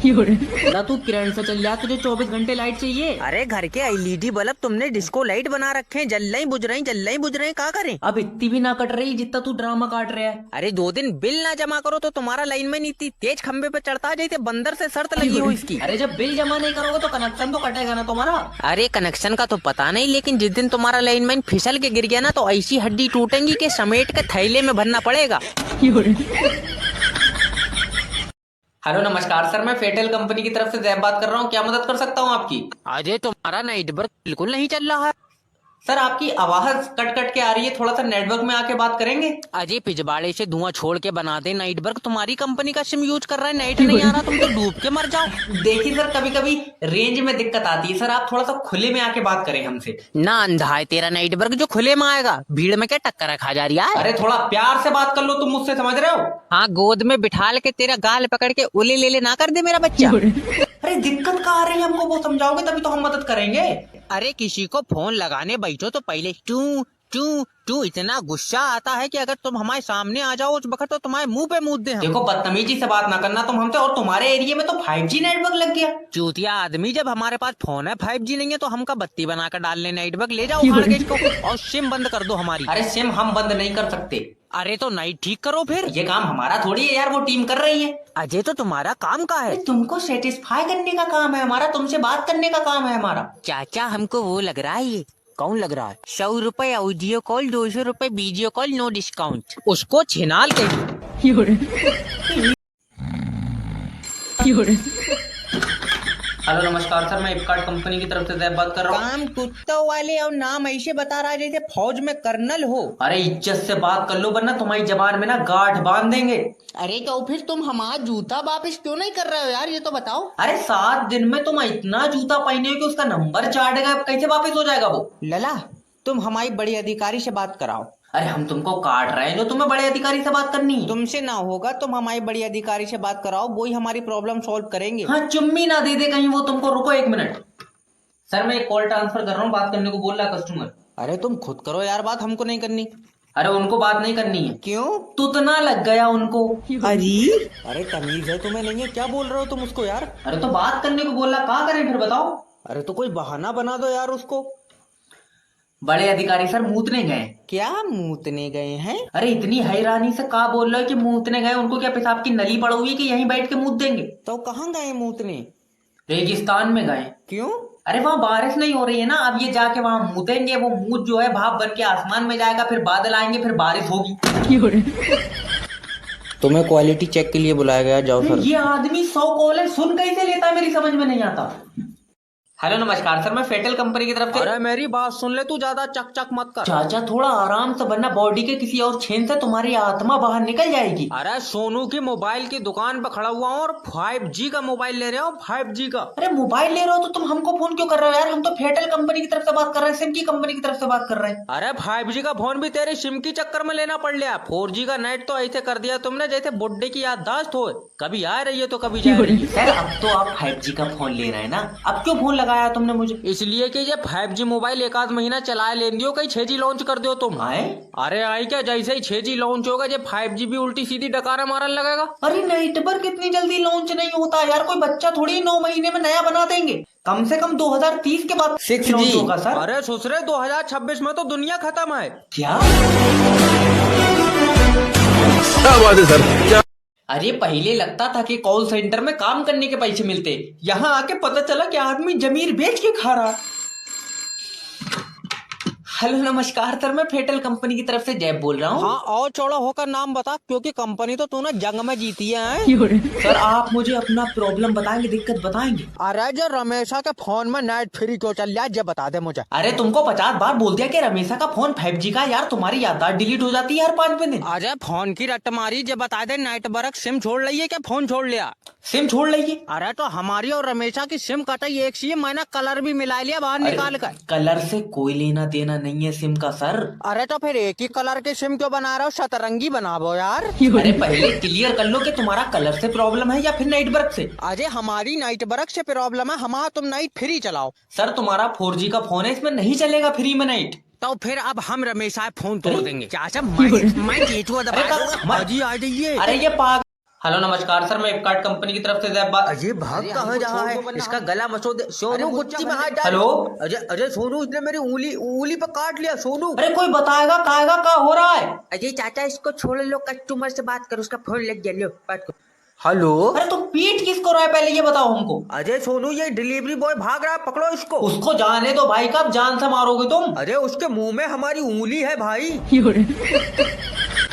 ना तू किरण से चल जा, तुझे 24 घंटे लाइट चाहिए। अरे घर के एलईडी बल्ब तुमने डिस्को लाइट बना रखे हैं, जल नहीं बुझ रही, जल नहीं बुझ रहे, क्या करें? अब इतनी भी ना कट रही जितना तू ड्रामा काट रहा है। अरे 2 दिन बिल ना जमा करो तो तुम्हारा लाइनमैन इतनी तेज खंबे पे चढ़ता है जैसे बंदर से शर्त लगी हो इसकी। अरे जब बिल जमा नहीं करोगे तो कनेक्शन तो कटेगा ना तुम्हारा। अरे कनेक्शन का तो पता नहीं, लेकिन जिस दिन तुम्हारा लाइनमैन फिसल के गिर गया ना तो ऐसी हड्डी टूटेंगी कि समेट के थैले में भरना पड़ेगा। हेलो नमस्कार सर, मैं फेटेल कंपनी की तरफ से जैब बात कर रहा हूँ, क्या मदद कर सकता हूँ आपकी? अजय तुम्हारा नेटवर्क बिल्कुल नहीं चल रहा है। सर आपकी आवाज कट कट के आ रही है, थोड़ा सा नेटवर्क में आके बात करेंगे? अजय पिछवाड़े से धुआं छोड़ के बना दे नेटवर्क, तुम्हारी कंपनी का सिम यूज कर रहा है, नेट नहीं आ रहा, तुम तो डूब के मर जाओ। देखिए सर, कभी कभी रेंज में दिक्कत आती है, सर आप थोड़ा सा खुले में आके बात करें हमसे। ना अंधा है तेरा नेटवर्क जो खुले में आएगा, भीड़ में क्या टक्कर खा जा रही है? अरे थोड़ा प्यार से बात कर लो, तुम मुझसे समझ रहे हो? हाँ, गोद में बिठाल के तेरा गाल पकड़ के उले ले ना कर दे मेरा बच्चा। अरे दिक्कत कहाँ आ रही है, हमको वो समझाओगे तभी तो हम मदद करेंगे। अरे किसी को फोन लगाने बैठो तो पहले टू टू टू इतना गुस्सा आता है कि अगर तुम हमारे सामने आ जाओ उस वक्त तो तुम्हारे मुंह पे मुंह दे हम। देखो बदतमीजी से बात ना करना तुम हमसे, और तुम्हारे एरिया में तो 5G नेटवर्क लग गया। चूतिया आदमी, जब हमारे पास फोन है 5G नहीं है तो हमका बत्ती बनाकर डाल ले नेटवर्क, ले जाओ उखाड़ के इसको और सिम बंद कर दो हमारी। अरे सिम हम बंद नहीं कर सकते। अरे तो नाइट ठीक करो फिर। ये काम हमारा थोड़ी है यार, वो टीम कर रही है। अजय तो तुम्हारा काम का है? तुमको सेटिस्फाई करने का काम है हमारा, तुमसे बात करने का काम है हमारा। चाचा हमको वो लग रहा है ये कौन लग रहा है? 100 रुपए ऑडियो कॉल, 200 रुपए वीडियो कॉल, नो डिस्काउंट। उसको छिनाल कही। हेलो नमस्कार सर, मैं फ्लिपकार्ट कंपनी की तरफ से जैब बात कर रहा हूँ। काम कुत्तों वाले और नाम ऐसे बता रहा है जैसे फौज में कर्नल हो। अरे इज्जत से बात कर लो वरना तुम्हारी जबान में ना गांठ बांध देंगे। अरे तो फिर तुम हमारा जूता वापस क्यों नहीं कर रहे हो यार, ये तो बताओ। अरे 7 दिन में तुम इतना जूता पहने हो कि उसका नंबर चाटेगा, कैसे वापस हो जाएगा वो? लला, तुम हमारी बड़ी अधिकारी से बात कराओ। अरे हम तुमको काट रहे हैं, जो तुम्हें बड़े अधिकारी से बात करनी है। तुमसे ना होगा, तुम हमारी बड़ी अधिकारी से बात कराओ, वो ही हमारी प्रॉब्लम सॉल्व करेंगे। हाँ, चुम्मी ना दे दे कहीं वो तुमको। रुको 1 मिनट सर, मैं एक कॉल ट्रांसफर कर रहा हूँ, बात करने को बोल रहा है कस्टमर। अरे तुम खुद करो यार बात, हमको नहीं करनी। अरे उनको बात नहीं करनी है। क्यों? तुतना लग गया उनको। अरे तमीज है तुम्हें नहीं है, क्या बोल रहे हो तुम उसको यार? अरे तो बात करने को बोल रहा, क्या करें फिर बताओ? अरे तो कोई बहाना बना दो यार उसको। बड़े अधिकारी सर मूतने गए। क्या मूतने गए हैं? अरे इतनी हैरानी से कहा बोल रहे हो कि मूतने गए? उनको क्या पेशाब की नली पड़ी हुई है कि यहीं बैठ के मूत देंगे? तो कहाँ गए मूतने? रेगिस्तान में गए। क्यों? अरे वहाँ बारिश नहीं हो रही है ना, अब ये जाके वहाँ मूतेंगे, वो मूत जो है भाप बन के आसमान में जाएगा, फिर बादल आएंगे, फिर बारिश होगी। तुम्हें क्वालिटी चेक के लिए बुलाया गया, जाओ सर। ये आदमी 100 कॉल है, सुन कैसे लेता है मेरी समझ में नहीं आता। हेलो नमस्कार सर, मैं फेटल कंपनी की तरफ से। अरे मेरी बात सुन ले, तू ज्यादा चक चक मत कर। चाचा थोड़ा आराम से, वरना बॉडी के किसी और छेद से तुम्हारी आत्मा बाहर निकल जाएगी। अरे सोनू की मोबाइल की दुकान पे खड़ा हुआ हूँ और 5G का मोबाइल ले रहे हो, 5G का। अरे मोबाइल ले रहे हो तो तुम हमको फोन क्यों कर रहे हो यार? हम तो फेटल कंपनी की तरफ से बात कर रहे हैं, सिम की कंपनी की तरफ से बात कर रहे हैं। अरे 5G का फोन भी तेरे सिम की चक्कर में लेना पड़ लिया। 4G का नेट तो ऐसे कर दिया तुमने जैसे बुड्ढे की याददाश्त हो, कभी आ रही है तो कभी जा रही है। सर अब तो आप 5G का फोन ले रहे हैं ना, अब क्यों फोन लगाया तुमने मुझे? इसलिए कि ये 5G मोबाइल एक आध महीना चलाए लेन दियो, कहीं 6G लॉन्च कर दो तुम। आए? अरे आई क्या, जैसे ही 6G लॉन्च होगा ये 5G भी उल्टी सीधी डकारा मारने लगेगा। अरे नेटवर्क इतनी जल्दी लॉन्च नहीं होता यार, कोई बच्चा थोड़ी 9 महीने में नया बना देंगे। कम से कम 2030 के बाद 6G लॉन्च होगा सर। अरे ससुरे 2026 में तो दुनिया खत्म है। क्या? क्या बात है सर? अरे पहले लगता था कि कॉल सेंटर में काम करने के पैसे मिलते, यहाँ आके पता चला कि आदमी जमीर बेच के खा रहा। हेलो नमस्कार सर, मैं फेटल कंपनी की तरफ से जैब बोल रहा हूँ। हाँ, और चौड़ा होकर नाम बता, क्योंकि कंपनी तो तूने जंग में जीती है। सर आप मुझे अपना प्रॉब्लम बताएंगे, दिक्कत बताएंगे? अरे जो रमेशा के फोन में नेट फ्री क्यों चल रहा है, ये बता दे मुझे। अरे तुमको 50 बार बोल दिया कि रमेशा का फोन 5G का, यार तुम्हारी याददाश्त डिलीट हो जाती है हर 5 मिनट। अरे फोन की रट मारी, ये बता दे नेटवर्क सिम छोड़ लिया क्या फोन छोड़ लिया? सिम छोड़ लीजिए। अरे तो हमारी और रमेशा की सिम कटाई एक सी है, मैंने कलर भी मिला लिया बाहर निकाल कर। कलर से कोई लेना देना नहीं है सिम का सर। अरे तो फिर एक ही कलर के सिम क्यों बना रहे हो? सतरंगी बनाओ यार। अरे पहले क्लियर कर लो कि तुम्हारा कलर से प्रॉब्लम है या फिर नेटवर्क से। अरे हमारी नेटवर्क से प्रॉब्लम है, हमारा तुम नाइट फ्री चलाओ। सर तुम्हारा 4G का फोन है, इसमें नहीं चलेगा फ्री में नाइट। तो फिर अब हम रमेशा फोन तोड़ देंगे। चाचा मैं जीतूंगा अरे आ जाइए। अरे ये पाग। हेलो नमस्कार सर, मैं फ्लिपकार्ट कंपनी की तरफ से जैब बात। अजय भाग कहाँ जा रहा है? इसका गला मसो दे। सोनू गुच्ची में हाथ डाल। हेलो। अजय अजय सोनू, इसने मेरी उंगली पे काट लिया सोनू। अरे कोई बताएगा काएगा क्या हो रहा है? अजय चाचा इसको छोड़ लो, कस्टमर से बात करो, उसका फोन लग गया, लो बात करो। हेलो। अरे तुम पीट किसको रहा है पहले ये बताओ हमको। अजय सोनू, ये डिलीवरी बॉय भाग रहा है, पकड़ो इसको। उसको जाने दो भाई, कब जान से मारोगे तुम? अरे उसके मुंह में हमारी उंगली है भाई।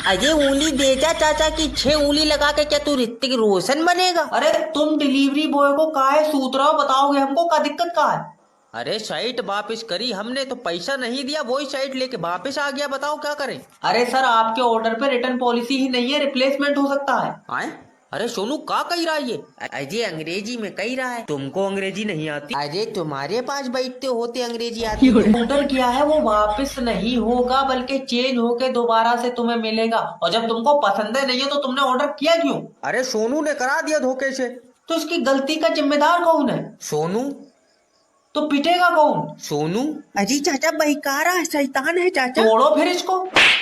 अजय उंगली देता चाचा की 6 उंगली लगा के क्या तू ऋतिक रोशन बनेगा? अरे तुम डिलीवरी बॉय को काहे सूत रहे हो, बताओगे हमको क्या दिक्कत का है? अरे साइट वापस करी हमने तो पैसा नहीं दिया, वही साइट लेके वापस आ गया, बताओ क्या करें? अरे सर आपके ऑर्डर पे रिटर्न पॉलिसी ही नहीं है, रिप्लेसमेंट हो सकता है। आए? अरे सोनू का कही रहा है ये? अजय अंग्रेजी में कही रहा है। तुमको अंग्रेजी नहीं आती? अजय तुम्हारे पास बैठते होते अंग्रेजी आती। ऑर्डर किया है वो वापस नहीं होगा, बल्कि चेंज होके दोबारा से तुम्हें मिलेगा। और जब तुमको पसंद नहीं है तो तुमने ऑर्डर किया क्यों? अरे सोनू ने करा दिया धोखे से। तो इसकी गलती का जिम्मेदार कौन है? सोनू। तो पिटेगा कौन? सोनू। अजय चाचा बहिकारा है, शैतान है चाचा। तोड़ो फिर इसको।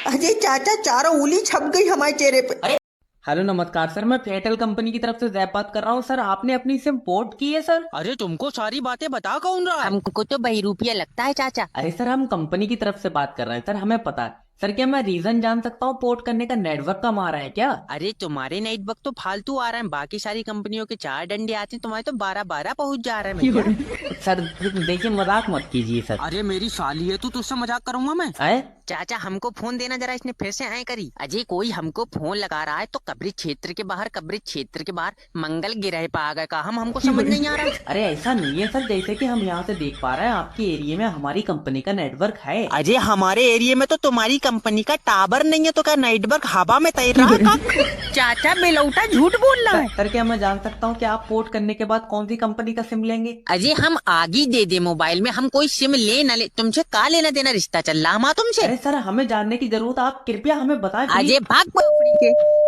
अजय चाचा चारों उंगली छप गई हमारे चेहरे पे। अरे हेलो नमस्कार सर, मैं फेटल कंपनी की तरफ से जैब बात कर रहा हूँ। सर आपने अपनी सिम पोर्ट की है सर? अरे तुमको सारी बातें बता कौन रहा है? हमको तो बहरूपिया लगता है चाचा। अरे सर हम कंपनी की तरफ से बात कर रहे हैं सर, हमें पता है। सर क्या मैं रीजन जान सकता हूँ पोर्ट करने का? नेटवर्क कम आ रहा है क्या? अरे तुम्हारे नेटवर्क तो फालतू आ रहा है, बाकी सारी कंपनियों के 4 डंडे आते हैं, तुम्हारे तो 12-12 पहुंच जा रहे हैं भैया। सर देखिए मजाक मत कीजिए सर। अरे मेरी साली है तू, तुझसे मजाक करूंगा मैं? आए चाचा हमको फोन देना जरा, इसने फिर से आए करी। अजय कोई हमको फोन लगा रहा है तो कवरेज क्षेत्र के बाहर, कवरेज क्षेत्र के बाहर मंगल गिरह पे आ गए का हमको समझ नहीं आ रहा। अरे ऐसा नहीं है सर, जैसे कि हम यहाँ से देख पा रहे हैं आपके एरिया में हमारी कंपनी का नेटवर्क है। अजय हमारे एरिया में तो तुम्हारी कंपनी का टावर नहीं है, तो क्या नेटवर्क हवा में तैर रहा है का? चाचा बेलौटा झूठ बोल रहा है। सर क्या मैं जान सकता हूँ कि आप पोर्ट करने के बाद कौन सी कंपनी का सिम लेंगे? अजय हम आगे दे दे मोबाइल में, हम कोई सिम ले न ले, तुमसे का लेना देना, रिश्ता चल रहा हमारा तुमसे। अरे सर हमें जानने की जरूरत, आप कृपया हमें बताएं। अजय भाग पड़ी के।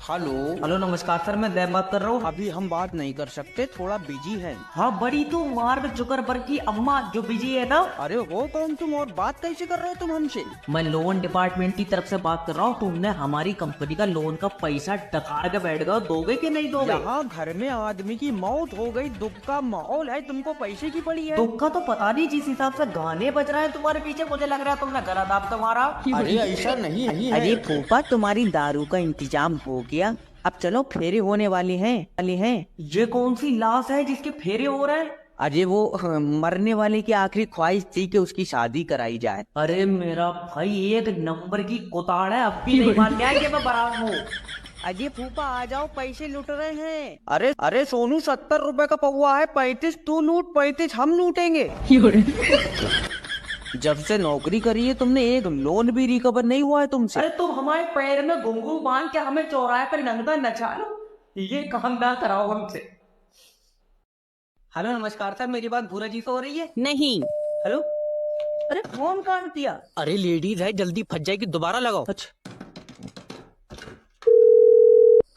हेलो नमस्कार सर, मैं दैब बात कर रहा हूँ। अभी हम बात नहीं कर सकते, थोड़ा बिजी है। हाँ बड़ी तो मार्क जुकरबर्ग की अम्मा जो बिजी है ना। अरे हो कौन तुम और बात कैसे कर रहे हो तुम हमसे? मैं लोन डिपार्टमेंट की तरफ से बात कर रहा हूँ। तुमने हमारी कंपनी का लोन का पैसा डकार के बैठ गए, दोगे कि नहीं दोगे? यहाँ घर में आदमी की मौत हो गई, दुख का माहौल है, तुमको पैसे की पड़ी है। दुख का तो पता नहीं, जिस हिसाब से गाने बज रहे हैं तुम्हारे पीछे, मुझे लग रहा है तुमने गलत आप तुम्हारा। अरे ऐसा नहीं है। अरे फूफा तुम्हारी दारू का इंतजाम हो गया, अब चलो फेरे होने वाली हैं। ये कौन सी लाश है जिसके फेरे हो रहे हैं? अरे वो मरने वाले की आखिरी ख्वाहिश थी कि उसकी शादी कराई जाए। अरे मेरा भाई एक नंबर की कुताड़ है, अब भी नहीं मान लिया कि मैं बराबर हूँ। अजय फूफा आ जाओ, पैसे लूट रहे हैं। अरे सोनू 70 रुपए का पौवा है, 35 तू लूट, 35 हम लूटेंगे। जब से नौकरी करी है तुमने एक लोन भी रिकवर नहीं हुआ है तुमसे। अरे तुम हमारे पैर में घुंघरू बांध के हमें चौराहे पर नंगा नचा लो, ये काम ना कराओ हमसे। हेलो नमस्कार सर, मेरी बात भूरा जी से हो रही है? नहीं। हेलो, अरे फोन काट दिया। अरे लेडीज है, जल्दी फंस जाएगी, दोबारा लगाओ। अच्छा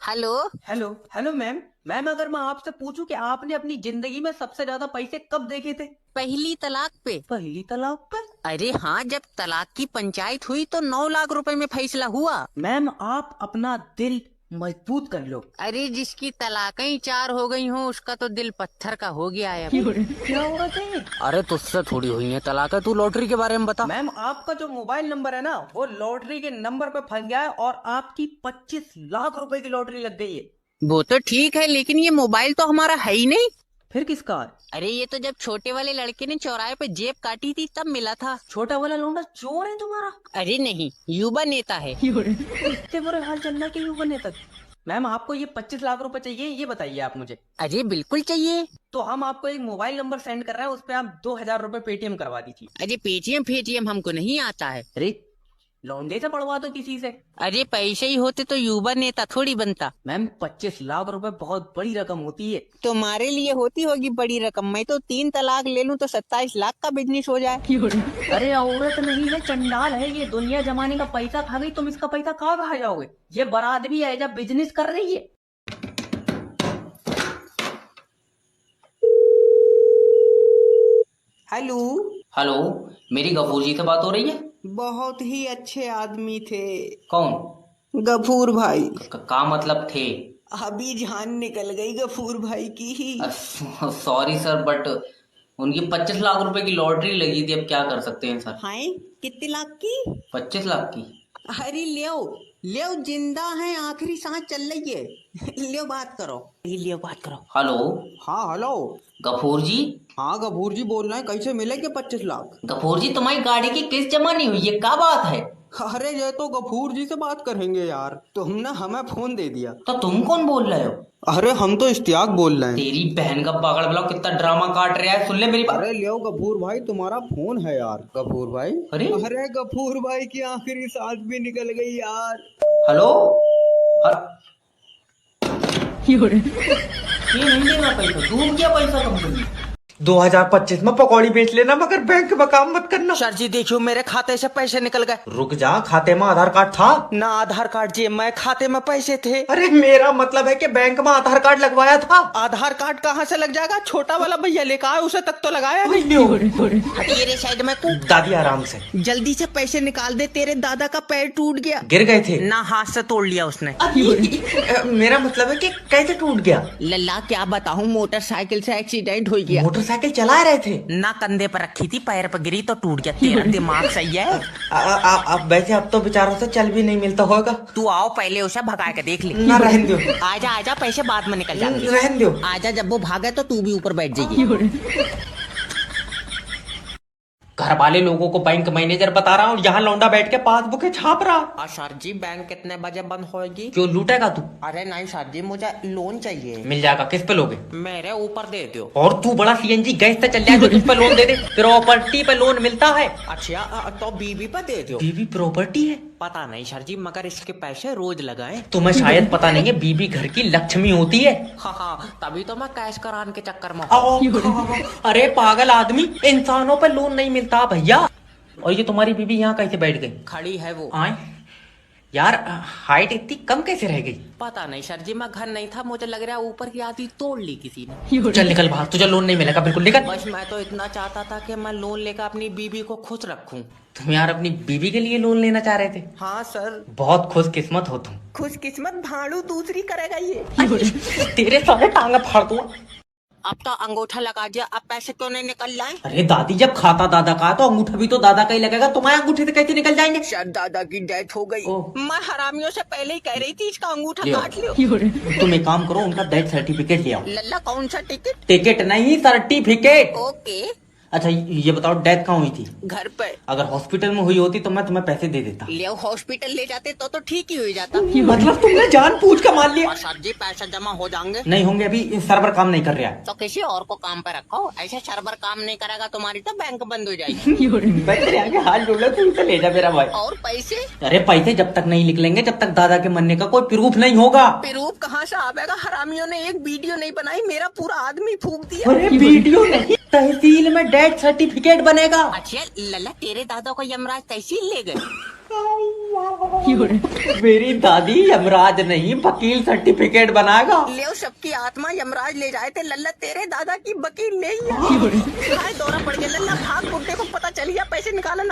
हेलो हेलो मैम अगर मैं आपसे पूछूं कि आपने अपनी जिंदगी में सबसे ज्यादा पैसे कब देखे थे? पहली तलाक पे। पहली तलाक पर? अरे हाँ, जब तलाक की पंचायत हुई तो 9 लाख रुपए में फैसला हुआ। मैम आप अपना दिल मजबूत कर लो। अरे जिसकी तलाकें 4 हो गई हो उसका तो दिल पत्थर का हो गया है अब। क्या हो रहा है? अरे तुझसे थोड़ी हुई है तलाक, तू लॉटरी के बारे में बता। मैम आपका जो मोबाइल नंबर है ना, वो लॉटरी के नंबर पे फंस गया है और आपकी 25 लाख रुपए की लॉटरी लग गई है। वो तो ठीक है, लेकिन ये मोबाइल तो हमारा है ही नहीं। फिर किसका है? अरे ये तो जब छोटे वाले लड़के ने चौराहे पे जेब काटी थी तब मिला था। छोटा वाला लौंडा चोर है तुम्हारा? अरे नहीं, युवा नेता है। इतने बुरे हाल चलना के युवा नेता। मैम आपको ये 25 लाख रुपए चाहिए, ये बताइए आप मुझे। अरे बिल्कुल चाहिए। तो हम आपको एक मोबाइल नंबर सेंड कर रहे हैं, उस पे आप 2000 रुपए पेटीएम करवा दीजिए। अरे पेटीएम हमको नहीं आता है। अरे लौंडे से पड़वा दो किसी से। अरे पैसे ही होते तो युवा नेता थोड़ी बनता। मैम 25 लाख रुपए बहुत बड़ी रकम होती है। तुम्हारे लिए होती होगी बड़ी रकम, मैं तो 3 तलाक ले लूं तो 27 लाख का बिजनेस हो जाए। अरे औरत नहीं है, चंडाल है, ये दुनिया जमाने का पैसा खा गई, तुम इसका पैसा कहाँ खा जाओगे? ये बारात भी है जब बिजनेस कर रही है। हेलो, मेरी गफूर जी से बात हो रही है? बहुत ही अच्छे आदमी थे कौन? गफूर भाई। का मतलब थे? अभी जान निकल गई गफूर भाई की ही। सॉरी सर, बट उनकी 25 लाख रुपए की लॉटरी लगी थी, अब क्या कर सकते हैं सर? हाय कितने लाख की? 25 लाख की। अरे लियो जिंदा है, आखिरी सांस चल रही है। लियो बात करो। हेलो हाँ हेलो। गफूर जी? हाँ गफूर जी बोल रहे हैं, कैसे मिलेंगे 25 लाख? गफूर जी तुम्हारी गाड़ी की किस्त जमा नहीं हुई, ये क्या बात है? अरे ये तो गफूर जी से बात करेंगे यार, तुमने हमें फोन दे दिया। तो तुम कौन बोल रहे हो? अरे हम तो इश्तियाक बोल रहे हैं। तेरी बहन का पागल बुलाओ, कितना ड्रामा काट रहा है, सुन ले मेरी बात। अरे लियो गफूर भाई, तुम्हारा फोन है यार। गफूर भाई, अरे गफूर भाई की आखिरी सांस भी निकल गई यार। हेलो ये नहीं देना पैसा, डूब गया पैसा कंपनी। 2025 में पकौड़ी बेच लेना, मगर बैंक में काम मत करना। सर जी देखियो, मेरे खाते से पैसे निकल गए। रुक जा, खाते में आधार कार्ड था ना? आधार कार्ड जी, मैं खाते में पैसे थे। अरे मेरा मतलब है कि बैंक में आधार कार्ड लगवाया था। आधार कार्ड कहाँ से लग जाएगा? छोटा वाला भैया लेकर आए, उसे तक तो लगाया नहीं। हटिए रे साइड में को। दादी आराम से, जल्दी से पैसे निकाल दे, तेरे दादा का पैर टूट गया। गिर गए थे ना, हाथ से तोड़ लिया उसने। मेरा मतलब है कि कैसे टूट गया? लल्ला क्या बताऊं, मोटरसाइकिल से एक्सीडेंट हो गया। मोटरसाइकिल मोटरसाइकिल चला रहे थे? ना कंधे पर रखी थी, पैर पर गिरी तो टूट गया। तेरा दिमाग सही है? अब वैसे अब तो बेचारों से चल भी नहीं मिलता होगा। तू आओ पहले उसे भगा के देख ले। ना रहने दो, आजा आजा, पैसे बाद में निकल जाएंगे। रहने दो। आजा, जब वो भागे तो तू भी ऊपर बैठ जाइए। घर वाले लोगों को बैंक मैनेजर बता रहा हूँ, यहाँ लौंडा बैठ के पासबुक छाप रहा। सर जी बैंक कितने बजे बंद होगी? क्यों लूटेगा तू? अरे नहीं सर जी, मुझे लोन चाहिए। मिल जाएगा। किस पे लोगे? मेरे ऊपर दे दो। और तू बड़ा सीएनजी गैस पे चल जाए तो तुझ पे लोन दे दे। प्रॉपर्टी पे लोन मिलता है। अच्छा तो बीवी पे दे दो। बीवी प्रॉपर्टी है? पता नहीं सर जी, मगर इसके पैसे रोज लगाए। तुम्हें शायद पता नहीं है, बीबी घर की लक्ष्मी होती है। हाँ, तभी तो मैं कैश कराने के चक्कर में हूँ। अरे पागल आदमी, इंसानों पे लोन नहीं मिलता भैया। और ये तुम्हारी बीबी यहाँ कैसे बैठ गई? खड़ी है वो। आए यार, हाइट इतनी कम कैसे रह गई? पता नहीं सर जी, मैं घर नहीं था, मुझे लग रहा है ऊपर की आधी तोड़ ली किसी ने। चल निकल बाहर, तुझे लोन नहीं मिलेगा, बिल्कुल निकल। बस मैं तो इतना चाहता था कि मैं लोन लेकर अपनी बीबी को खुश रखूं। तुम यार अपनी बीबी के लिए लोन लेना चाह रहे थे? हाँ सर। बहुत खुशकिस्मत हो तुम। खुशकिस्मत भाड़ू दूसरी करेगा ये। तेरे सारे टांगा फाड़ दूंगा। अब तो अंगूठा लगा दिया, अब पैसे क्यों नहीं निकल जाए? अरे दादी, जब खाता दादा का तो अंगूठा भी तो दादा का ही लगेगा। तुम्हारे अंगूठे से कैसे निकल जाएंगे? शायद दादा की डेथ हो गई। ओह। मैं हरामियों से पहले ही कह रही थी इसका अंगूठा लियो। काट लियो। तुम एक काम करो, उनका डेथ सर्टिफिकेट ले आओ। लल्ला कौन सा टिकट? टिकट नहीं, सर्टिफिकेट। ओके। अच्छा ये बताओ, डेथ कहाँ हुई थी? घर पे। अगर हॉस्पिटल में हुई होती तो मैं तुम्हें पैसे दे देता। ले हॉस्पिटल ले जाते तो ठीक ही हो जाता। मतलब तुमने जान पूछ कर मान लिया? और सर जी पैसा जमा हो जाएंगे? नहीं होंगे, अभी सर्वर काम नहीं कर रहा है। तो किसी और को काम पे रखो, ऐसे सर्वर काम नहीं करेगा तुम्हारी तो बैंक बंद हो जाएगी। मैं तेरे आगे हाथ जोड़ तू इसे ले जा मेरा भाई। और पैसे? अरे पैसे जब तक नहीं निकलेंगे, जब तक दादा के मरने का कोई प्रूफ नहीं होगा। प्रूफ कहाँ से आवेगा? हरामियों ने एक वीडियो नहीं बनाई, मेरा पूरा आदमी फूक दिया। अरे वीडियो नहीं, तहसील में डेथ सर्टिफिकेट बनेगा। अच्छा लल्ला, तेरे दादा को यमराज तहसील ले गए? मेरी दादी यमराज नहीं, वकील सर्टिफिकेट बनाएगा। ले सबकी आत्मा यमराज ले जाए थे, लल्ला तेरे दादा की वकील ले ही है। दौरा पड़ गया लल्ला, भाग, बुड्ढे को पता चल गया, पैसे निकालो ना।